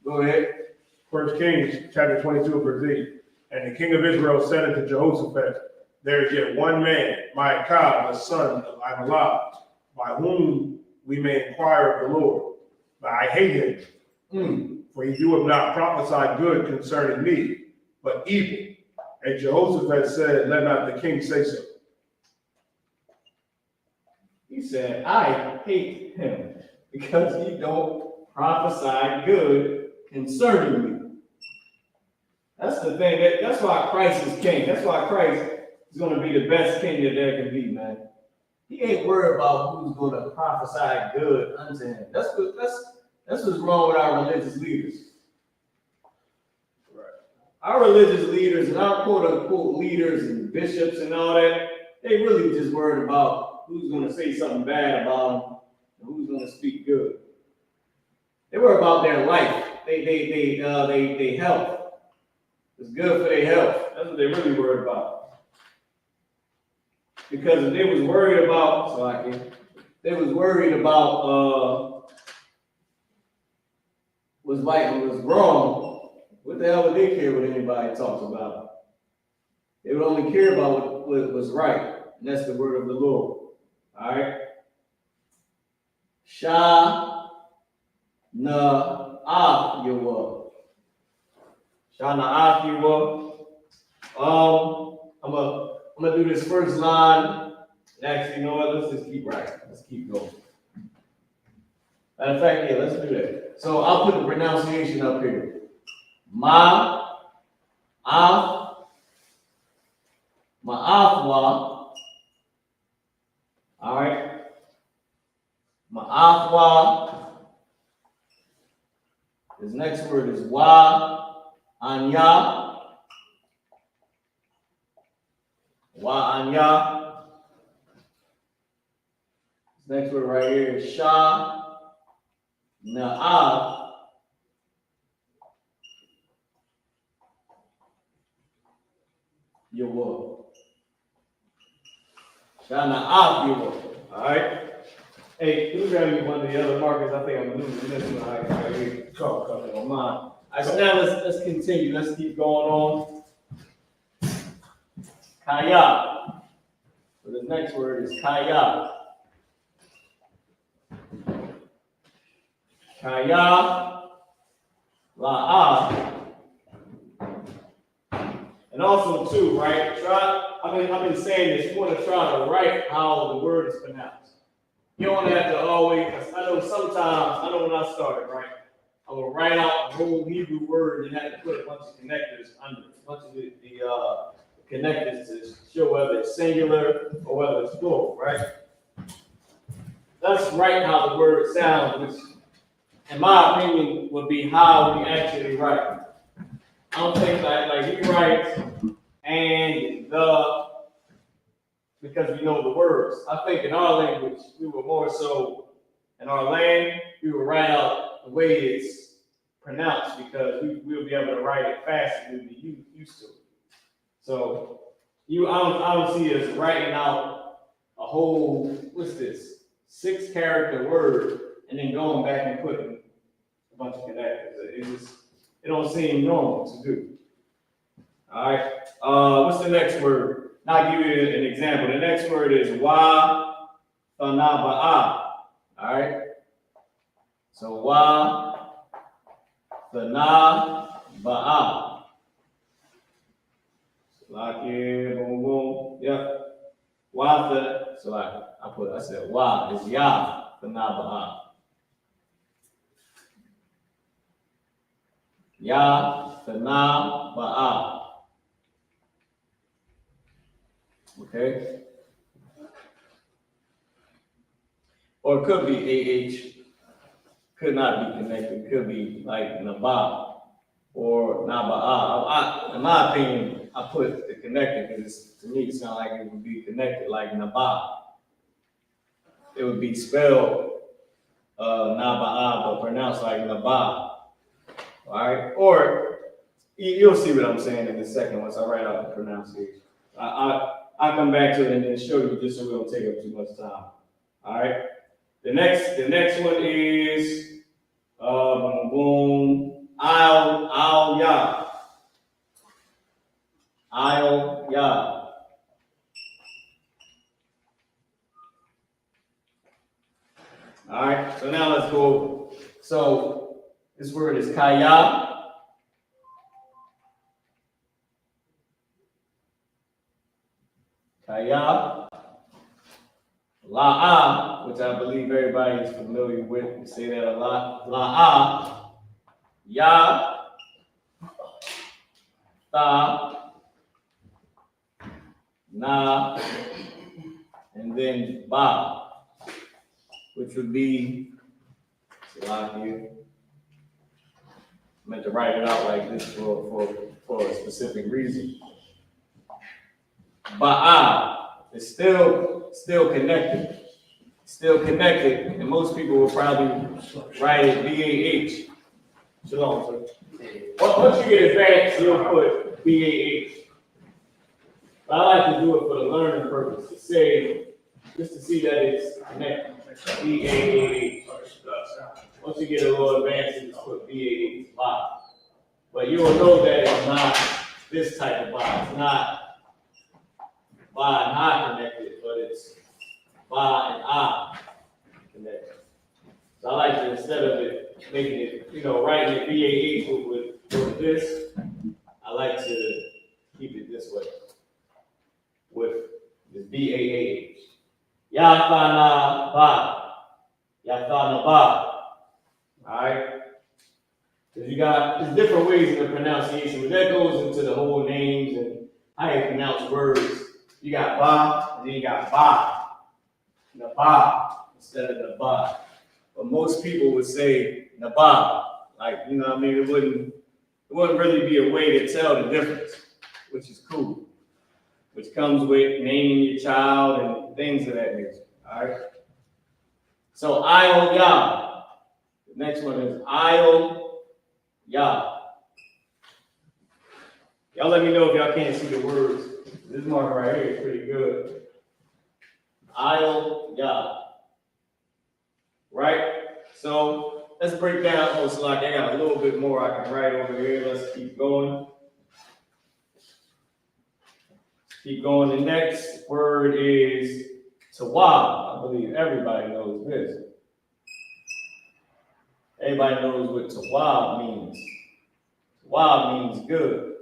Go ahead. 1 Kings chapter 22, verse 8. And the king of Israel said unto Jehoshaphat, there is yet one man, Micaiah, the son of Imlah, by whom we may inquire of the Lord. But I hate him, for he doeth not prophesy good concerning me, but evil. And Jehoshaphat said, let not the king say so. He said, I hate him because he don't prophesy good concerning me. That's the thing. That's why Christ is king. That's why Christ is going to be the best king that there can be, man. He ain't worried about who's going to prophesy good unto him. That's what's wrong with our religious leaders. Right. Our religious leaders and our quote-unquote leaders and bishops and all that, they really just worried about who's going to say something bad about them and who's going to speak good. They worry about their life. They health. It's good for their health. That's what they really worried about. Because if they was worried about, what's right and what's wrong, what the hell would they care what anybody talks about? They would only care about what was right, and that's the word of the Lord. All right. Shah na af yawa. Shah na af yawa. I'm gonna do this first line. And actually, you know what? Let's just keep writing. Let's keep going. Matter of fact, yeah, let's do that. So I'll put the pronunciation up here. Ma'afwa. All right. Ma'afwa. This next word is anya. Anya. This next word right here is sha. Na'af. Yawa. Sha na'af yawa. All right. Hey, can you grab me one of the other markers? I think I'm losing this one right here. Come on, mine. All right, so now let's continue. Let's keep going on. Kaya. So the next word is kaya. Kaya. La'a. And also too, right? I've been saying this. You want to try to write how the word is pronounced. You don't have to always. I know when I started, right? I would write out the whole Hebrew word and have to put a bunch of connectors under it, a bunch of the connectors to show whether it's singular or whether it's plural, right? Let's write how the word sounds, which, in my opinion, would be how we actually write. I don't think like he writes and the because we know the words. I think in our language, we were more so in our land, we would write out the way it's pronounced because we'll be able to write it fast and we'll be used to it. So I don't see us writing out a whole, 6-character word and then going back and putting a bunch of connectors. It don't seem normal to do. All right. What's the next word? Now I'll give you an example. The next word is wa thanaba'a. All right. So wa thanaba'a. Like here, boom, boom. Yep. Wa the. So I said wa is ya thanaba'a. Ya thanaba'a. Okay. Or it could be AH, could not be connected. It could be like Naba or Naba'a. In my opinion, I put the connected because to me it sounds like it would be connected like Naba. It would be spelled Naba'a but pronounced like Naba. All right. Or you'll see what I'm saying in a second once I write out the pronunciation. I'll come back to it and then show you just so we don't take up too much time. All right. The next one is Boom. I'll ya. I'll ya. All right, so now let's go. So this word is kaya. Kaya. La'a, which I believe everybody is familiar with. We say that a lot. La'a. Ya. Ta. Na. And then ba, which would be, I meant to write it out like this for a specific reason. Ba'a is still connected. Still connected, and most people will probably write it B-A-H. Shalom, sir. Once you get advanced, you'll put B-A-H. But I like to do it for the learning purpose, to say, just to see that it's connected. B-A-A-H. Once you get a little advanced, you just put B-A-H, ba. But you will know that it's not this type of ba. It's not ba and ha connected, but it's ba and ah connected. So I like to, instead of it making it, writing it B-A-H with this, I like to keep it this way, with this B-A-H. Yathana ba. Yathana ba. Alright? Because there's different ways in the pronunciation, but that goes into the whole names and how you pronounce words. You got ba, and then you got ba. Naba instead of naba. But most people would say naba. Like, it wouldn't really be a way to tell the difference, which is cool. Which comes with naming your child and things of that nature. Alright? So I'll ya. The next one is I'll ya. Y'all let me know if y'all can't see the words. This marker right here is pretty good. I'll ya. Right? So let's break down. Oh, so like I got a little bit more I can write over here. Let's keep going. Keep going. The next word is tawab. I believe everybody knows this. Everybody knows what tawab means. Tawab means good.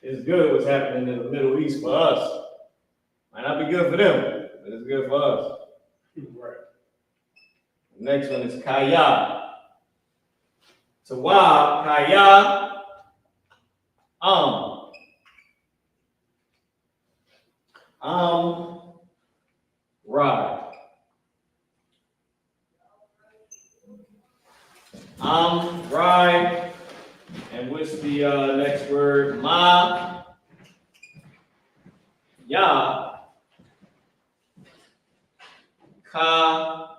It's good what's happening in the Middle East for us. Might not be good for them, but it's good for us. Right. The next one is kaya. Tawab, kaya, right. Right. And what's the next word? Ma, ya, ka,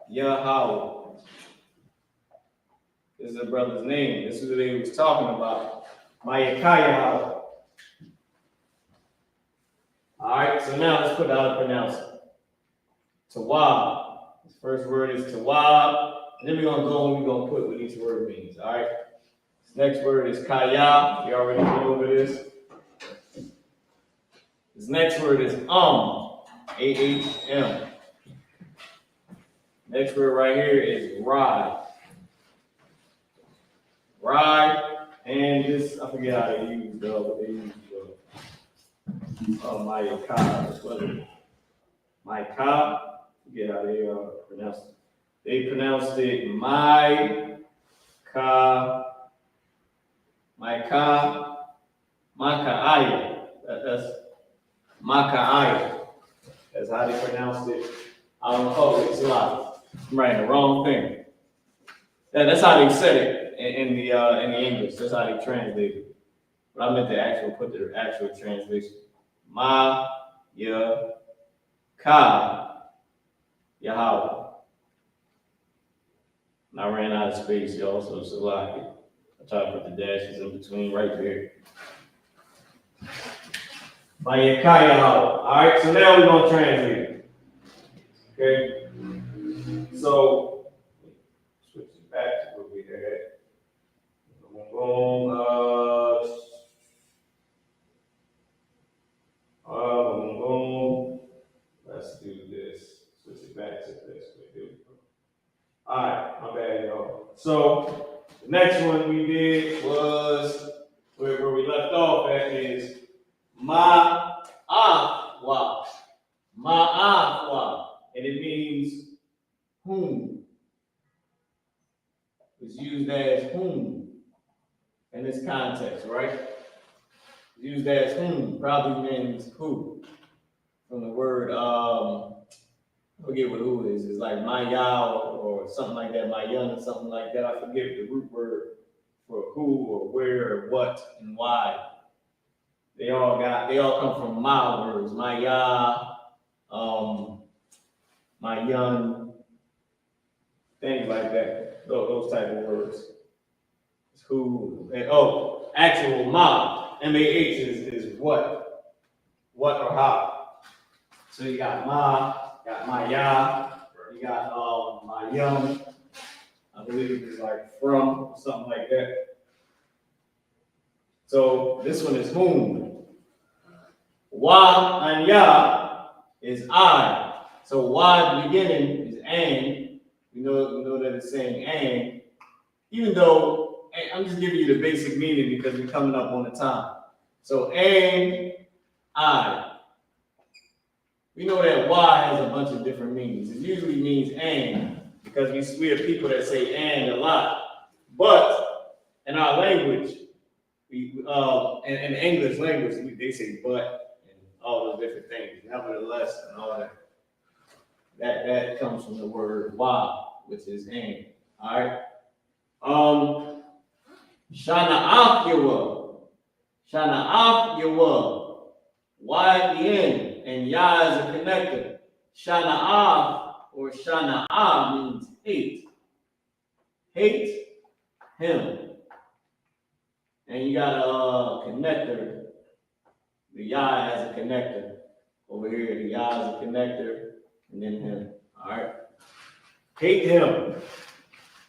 Yahweh. This is the brother's name. This is what he was talking about. Mayakaya. All right, so now let's put out a pronouncer. Tawab. This first word is tawab. And then we're going to go and we're going to put what each word means. All right. This next word is kaya. We already went over this. This next word is A-H-M. Next word right here is ride. Ride. And this, I forget how they use what they use. Maika. Maika. Forget how they pronounce it. They pronounced it Maika. Makaaya. That's Makaaya. That's how they pronounced it. I don't know. It's a lot. I'm writing the wrong thing. That's how they said it in the English. That's how they translated it. But I meant to put the actual translation. Ma, ya, ka, Yahweh. And I ran out of space, y'all, so it's a lot. I try to put the dashes in between right there. Mayakaya Yahweh. All right, so now we're going to translate it. Okay? So Boom. Boom. Let's do this. Switch it back to this. All right, my bad, y'all. So the next one we did was where we left off at is ma'afwa. Ma'afwa. And it means whom. It's used as whom in this context, right? It's used as whom probably means who. From the word, I forget what who is. It's like maya or something like that, mayan or something like that. I forget the root word for who or where or what and why. They all come from ma words, maya, mayan, things like that. Those type of words. It's who and actual ma. M-A-H is what or how. So you got ma, got maya, you got mayan. I believe it's like from, something like that. So this one is whom. Wa and ya is I. So wa at the beginning is and. We know that it's saying and. Even though, I'm just giving you the basic meaning because we're coming up on the time. So and I. We know that Y has a bunch of different meanings. It usually means and, because we have people that say and a lot. But in our language, in the English language, they say but and all those different things. Nevertheless, and all that. That comes from the word Y, which is and. All right. Shana Afyawa. Shana Afyawa. Y at the end. And ya is a connector. Shana'ah or Shana'ah means hate. Hate him. And you got a connector. The ya has a connector. Over here, the ya is a connector. And then him. Alright. Hate him.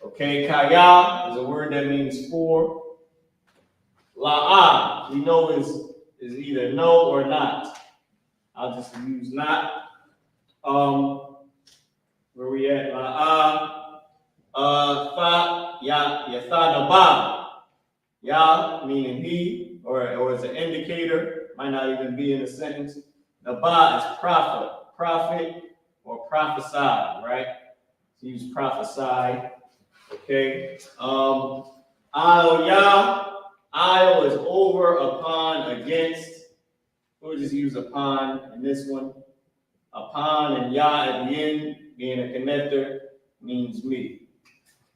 Okay, kaya is a word that means for. La'ah, we know is either no or not. I'll just use not. Where we at? Fa, ya, yathanaba. Ya, meaning he, or as an indicator, might not even be in a sentence. Naba is prophet, or prophesy, right? So use prophesy. Okay. I'll is over, upon, against. We'll just use upon in this one. Upon and ya at the end, being a connector, means me.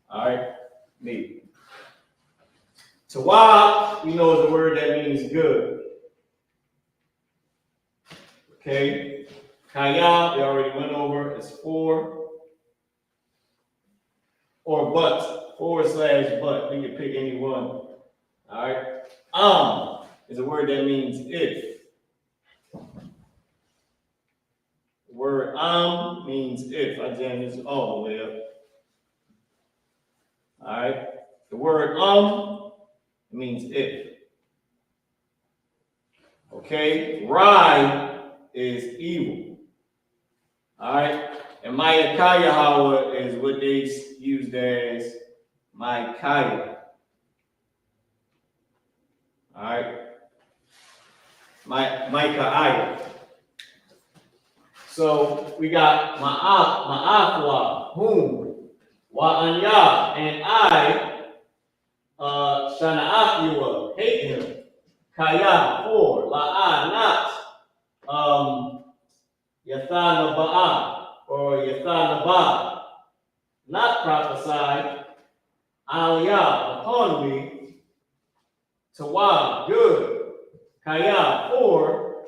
All right, me. Tawa, we know is a word that means good. Okay. Kaya, we already went over, is for. Or but, /but. We can pick any one. All right. Is a word that means if. The word means if. I jam this all the way up. All right. The word means if. Okay. Rai is evil. All right. And Mayakayahawa is what they used as Maikaya. All right. Maikaya. So we got ma'afwa, whom, wa'anya, and I, shana'afyua, hate him, kaya, for, la'a, not, yathanaba'a, or yathanaba, not prophesy, aliyah, upon me, tawa, good, kaya, for,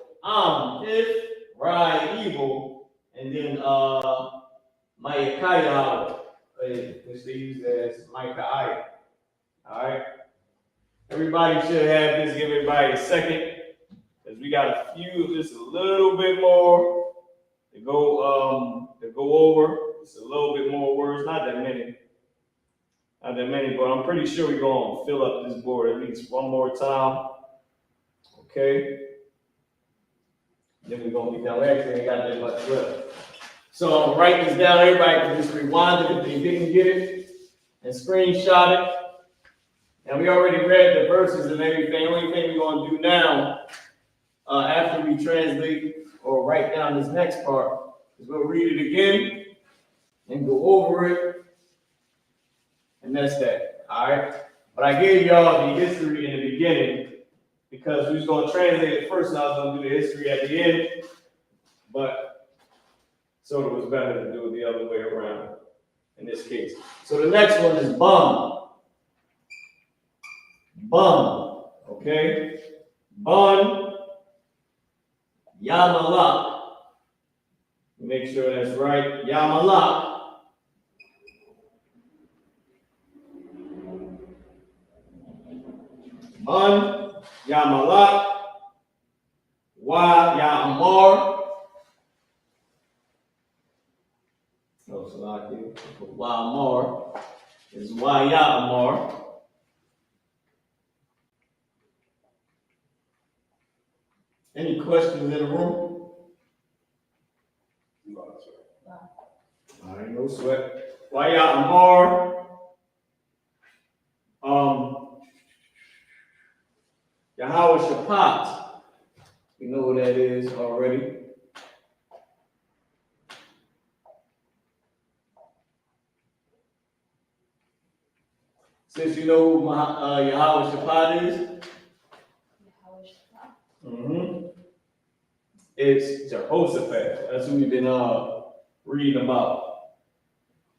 if, Rai, evil, and then Mayakaya, which they use as Micaiah. Alright. Everybody should have this. Give everybody a second. Because we got a few, just a little bit more to go over. Just a little bit more words, not that many. Not that many, but I'm pretty sure we're going to fill up this board at least one more time. Okay. Then we're going to be done. Actually, ain't got that much left. So I'm going to write this down. Everybody can just rewind it if they didn't get it and screenshot it. And we already read the verses and everything. The only thing we're going to do now, after we translate or write down this next part, is we'll read it again and go over it. And that's that. All right. But I gave y'all the history in the beginning because we was going to translate it first and I was going to do the history at the end. But so it was better to do it the other way around in this case. So the next one is bun. Bun. Okay. Bun. Yamalak. Make sure that's right. Yamalak. Bun, Yamalak, Wa Ya'amar. Oh, Salaki. Wa'amar is Wa Ya'amar. Any questions in the room? All right, no sweat. Wa Ya'amar. Yahweh Shaphat, we know what that is already. Since you know who Yahweh Shaphat is, it's Jehoshaphat. That's who we've been reading about.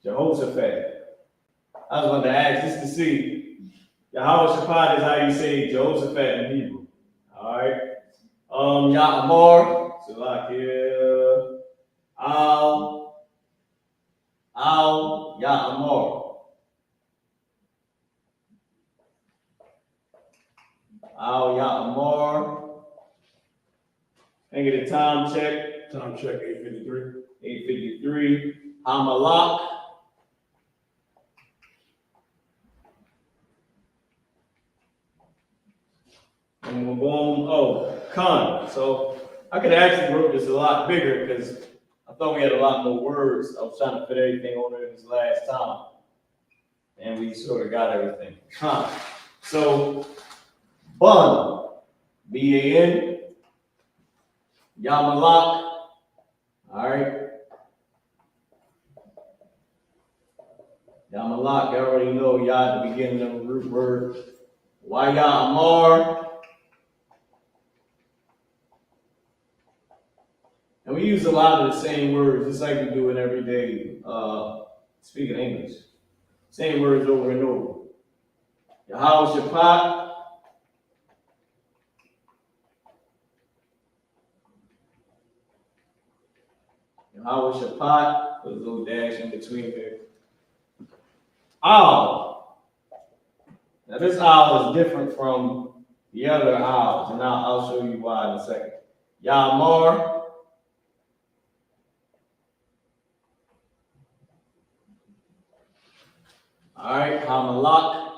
Jehoshaphat. I was going to ask just to see. Yahweh Shaphat is how you say Jehoshaphat in Hebrew. All right. Ya'amar, Salakia, Al Ya'amar. Al Ya'amar. Can I get a time check? Time check, 8:53. 8:53. Hamalak. And we're going, Khan. So I could actually wrote this a lot bigger because I thought we had a lot more words. I was trying to fit everything on there this last time. And we sort of got everything. Khan. So, Bun, B-A-N, Yamalak, all right. Yamalak, you already know Yah at the beginning of the root word. Ya'amar. And we use a lot of the same words, just like we do in everyday speaking English. Same words over and over. Yahweh Shaphat. Yahweh Shaphat. Put a little dash in between there. Al. Now this owl is different from the other owls, and I'll show you why in a second. Ya'amar. All right, Hamalak.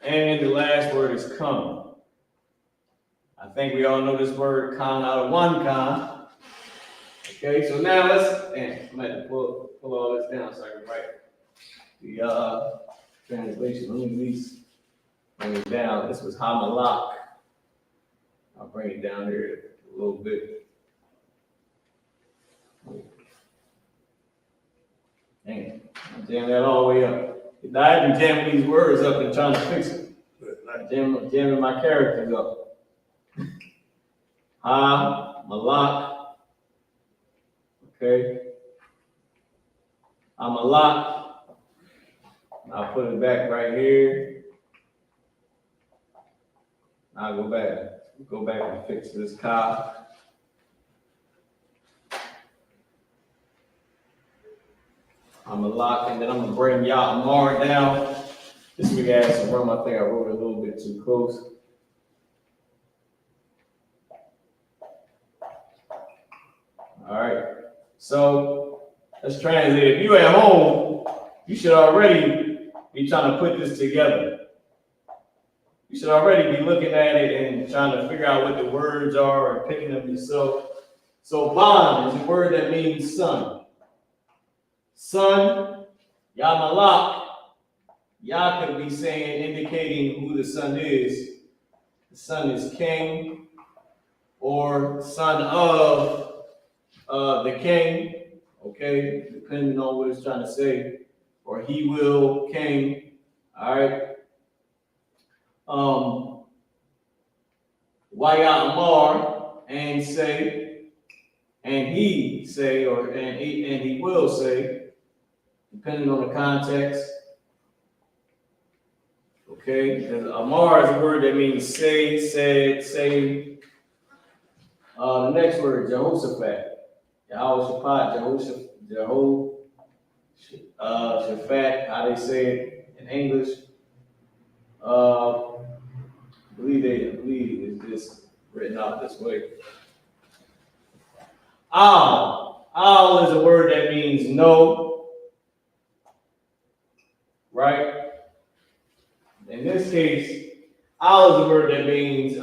And the last word is come. I think we all know this word con out of one con. Okay, so now I'm going to pull all this down so I can write the translation. Let me at least bring it down. This was Hamalak. I'll bring it down here a little bit. Dang, I jammed that all the way up. I've been jamming these words up and trying to fix it. Jamming my characters up. Malak. Okay. Malak. I'll put it back right here. I'll go back and fix this car. I'm gonna lock, and then I'm gonna bring Ya'amar down. This big ass room, I think I wrote it a little bit too close. So let's translate it. If you at home, you should already be trying to put this together. You should already be looking at it and trying to figure out what the words are and picking them yourself. So bond is a word that means son. Son, Yamalak. Yah could be saying, indicating who the son is. The son is king, or son of the king, okay, depending on what it's trying to say, or he will king, all right. Waya Amar, and say, and he say, or and he will say, depending on the context. Okay, Amar is a word that means say, said, say. The next word, Jehoshaphat. Jehoshaphat, Jehoshaphat, how they say it in English. I believe it's just written out this way. Al is a word that means no, right? In this case, al is a word that means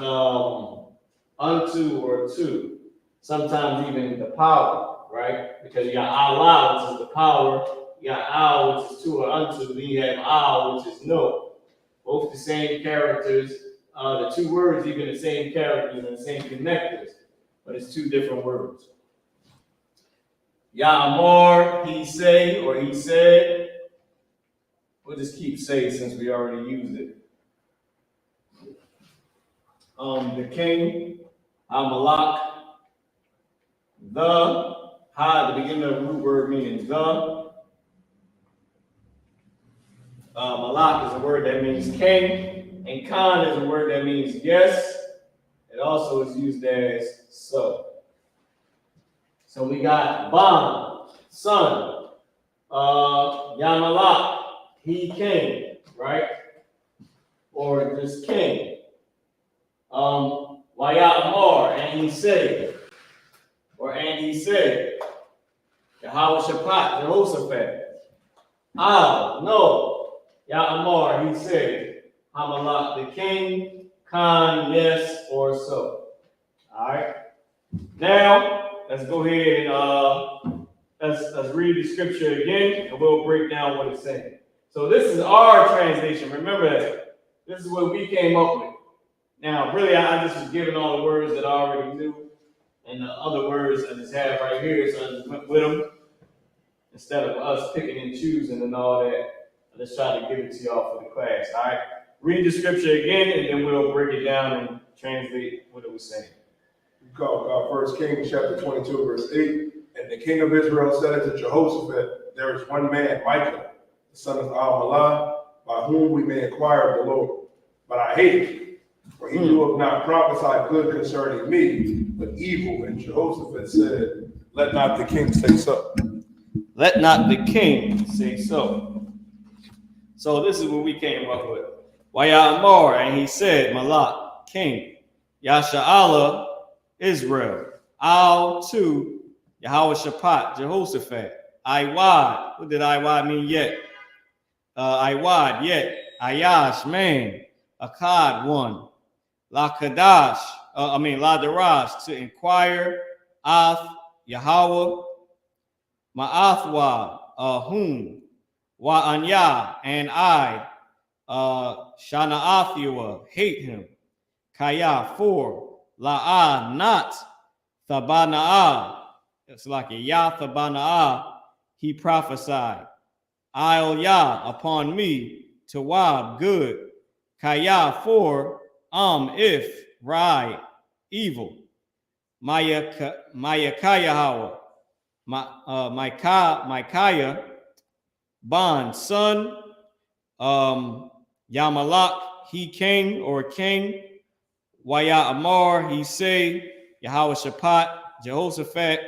unto or to. Sometimes even the power, right? Because you got Allah, which is the power. You got al, which is to or unto. Then you have al, which is no. Both the same characters. The two words, even the same characters and the same connectors, but it's two different words. Ya'amar, he say, or he said. We'll just keep say since we already used it. The king, Amalak, the, ha, the beginning of the root word meaning the. Malak is a word that means king, and Khan is a word that means yes. It also is used as so. So we got Ban, son, Yamalak, he came, right? Or just king. Wayamar, and he said, or and he said, Yahweh Shaphat, Jehoshaphat. No. Ya'amar, he said, Hamalak the king, Khan, yes, or so. All right. Now, let's go ahead and let's read the scripture again, and we'll break down what it's saying. So this is our translation. Remember that. This is what we came up with. Now, really, I just was giving all the words that I already knew, and the other words I just have right here, so I just went with them instead of us picking and choosing and all that. Let's try to give it to y'all for the class, all right? Read the scripture again, and then we'll break it down and translate what it was saying. Go, 1 Kings chapter 22, verse 8. And the king of Israel said unto Jehoshaphat, there is one man, Micah, the son of Al-Malah, by whom we may inquire of the Lord. But I hate him, for he doeth not prophesy good concerning me, but evil. And Jehoshaphat said, let not the king say so. Let not the king say so. So this is what we came up with. Wayamar, and he said, Malak, king, Yasha'Allah, Israel, Al to Yahweh Shaphat, Jehoshaphat, Iwad, what did Iwad mean yet? Iwad, yet, Ayash, man, Akkad, one, La Qadash, La Darash, to inquire, Ath, Yahweh, Ma'athwa, whom, Wa'anya, and I, Shana'athua, hate him. Kaya, for, La'ah, not, Thabana'ah, it's like a Yah Thabana'ah, he prophesied. I'll Yah, upon me, Tawab, good. Kaya, for, if, right, evil. Mayakayahawa, Micaiah, Ban, son, Yamalak, he king or king, Waya Amar, he say, Yahweh Shaphat, Jehoshaphat,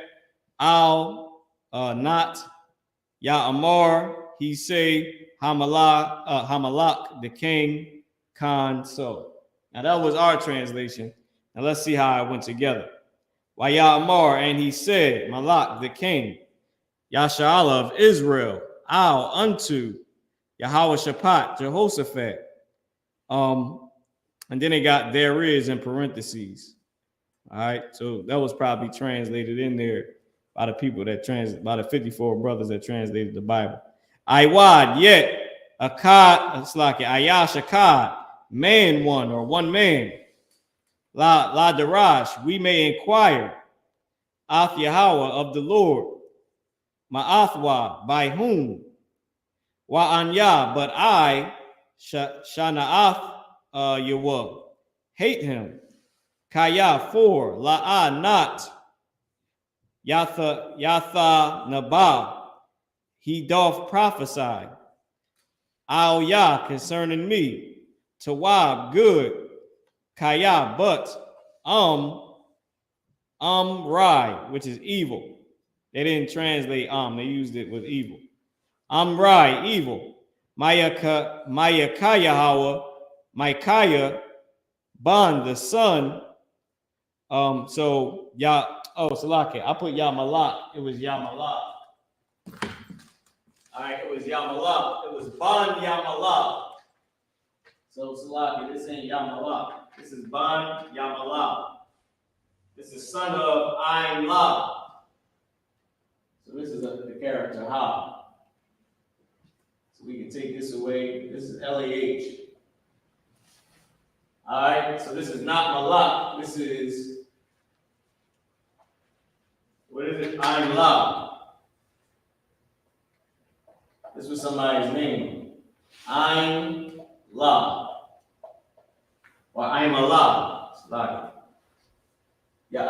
Al, not, Ya Amar, he say, Hamalak, the king, Khan, so. Now that was our translation. Now let's see how it went together. Waya Amar, and he said, Malak, the king, Yashala of Israel, Al unto Yahweh Shaphat, Jehoshaphat. And then they got there is in parentheses. All right, so that was probably translated in there by the people that by the 54 brothers that translated the Bible. Iwad, yet, Akkad, it's like Ayash Akkad, man one or one man. La Darash, we may inquire. Ath Yahweh of the Lord. Ma'athwa, by whom? Wa Anya, but I, Shana'ath Yahweh, hate him. Kaya, for, La'ah, not. Yatha Nabah, he doth prophesy. Al Yah, concerning me. Tawab, good. Kaya, but. Rai, which is evil. They didn't translate they used it with evil. Rai, evil. Mayakaya Hawa, Micaiah, Ban, the son. So Salaki, I put Yamalak. It was Yamalak. All right, it was Yamalak. It was Ban Yamalak. So Salaki, this ain't Yamalak. This is Ban Yamalak. This is son of Ain La. So this is the character Ha. So we can take this away. This is L-A-H. All right, so this is not Malak. This is, what is it? Ain La. This was somebody's name. Ain La. Or Ain Allah. Salaki. Ya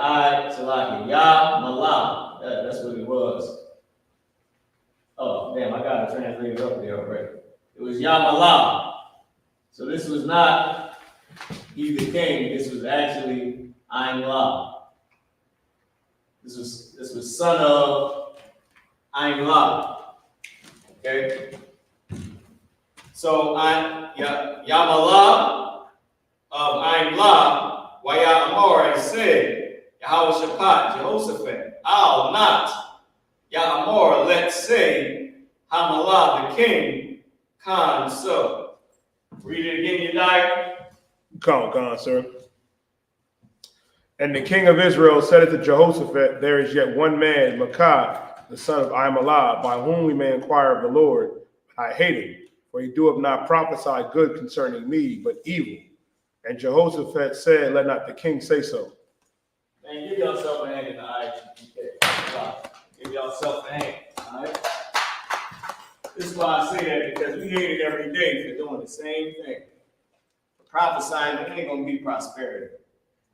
Salaki. Ya Malak. That's what it was. Oh, damn, I got to translate it up there already. It was Yamalah. So this was not he the king. This was actually Ain La. This was son of Ain La. Okay? So Yamalah of Ain La, Waya Amor, and said, Yahweh Shaphat, Jehoshaphat, I'll not, Ya'amor, let's say, Hamalah, the king, Khan, so. Read it again, Yediah. Khan, sir. And the king of Israel said it to Jehoshaphat, there is yet one man, Micaiah, the son of Imalah, by whom we may inquire of the Lord. I hate him, for he doeth not prophesy good concerning me, but evil. And Jehoshaphat said, let not the king say so. Man, give yourself a hand in the IHPK. Give yourself a hand, all right? This is why I say that, because we hate it every day for doing the same thing. For prophesying, there ain't going to be prosperity.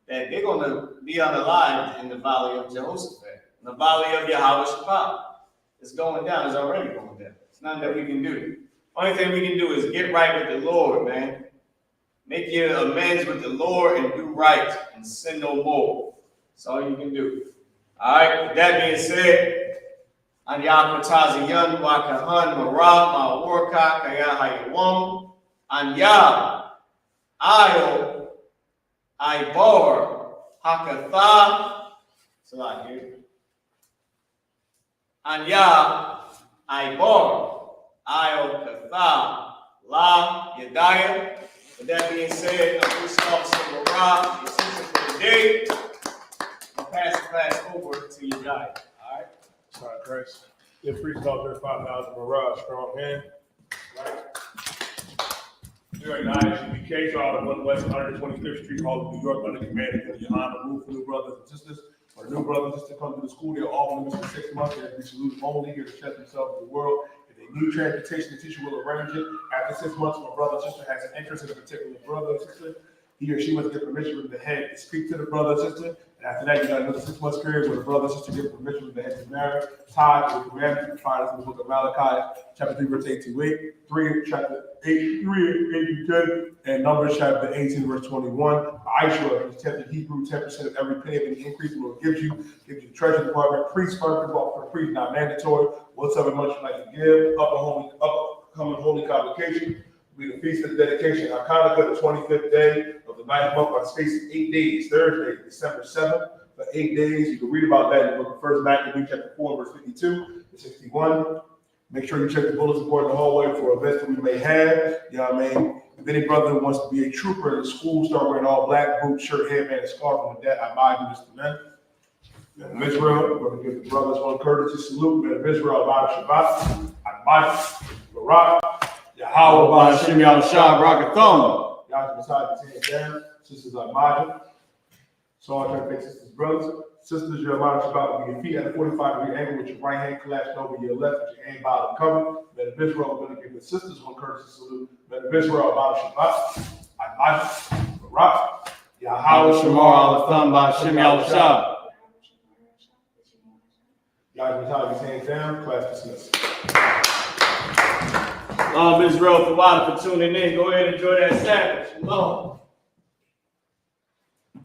That they're going to be unalive in the valley of Jehoshaphat, in the valley of Yahweh Shaphat. It's going down. It's already going down. It's nothing that we can do. Only thing we can do is get right with the Lord, man. Make your amends with the Lord and do right and sin no more. That's all you can do. All right, with that being said, an Yakwatazi Yun, Wakahan, Marab, Mawarka, Kaya Hayawam, an Ya, Ayo, Ibar, Hakatha, so like here. An Ya, Ibar, Ayo, Katha, La, Yediah. With that being said, I'm Police Officer Marab, your teacher for the day. I'll pass the class over to Yediah. All right? All right, Christ. Your priest officer 5,000 Mirage, strong hand. Right. We're in ISUPK, so out of 1 125th Street, Hall of New York, under command of Johanna Rule for new brothers and sisters. Or new brothers just to come to the school, they're offering them for 6 months. They salute only here to test themselves in the world. If they need transportation, the teacher will arrange it. After 6 months, if a brother or sister has an interest in a particular brother or sister, he or she must get permission from the head to speak to the brother or sister. And after that, you got another 6 months period where the brother or sister get permission from the head to marry. Tied with the commandment provided in the book of Malachi, chapter 3, verse 8 to 8, 3, chapter 8, 3, 8 to 10, and Numbers chapter 18, verse 21. Aisha, which is 10th in Hebrew, 10% of every penny of any increase the Lord gives you the treasury department. Priest first, for the priest, not mandatory. Whatsoever much you like to give, upcoming holy convocation. Be the feast of the dedication, Hanukkah, the 25th day of the 9th month, by space of 8 days, Thursday, December 7th, for 8 days. You can read about that in the book of 1 Maccabees, chapter 4, verse 52. 61. Make sure you check the bulletin board in the hallway for events that we may have. You know what I mean? If any brother wants to be a trooper in the school, start wearing all black, boots, shirt, headband, and scarf. And with that, I advise you, Mr. Men. Men of Israel, we're going to give the brothers one courtesy salute. Men of Israel, Abad Shabbat, Admai, Barak, Yahweh, Hashem Yahushua, Barakathon. Y'all beside the hands down. Sisters Admai. So I try to face sisters, brothers. Sisters, your Abad Shabbat with your feet at a 45-degree angle with your right hand collapsed over your left with your hand bottom covered. Men of Israel, we're going to give the sisters one courtesy salute. Men of Israel, Abad Shabbat, Admai, Barak, Yahweh, Shamar Alatham, Hashem Yahushua. Y'all can tie your hands down. Class dismissed. Israel, for tuning in. Go ahead and enjoy that Sabbath. Shalom.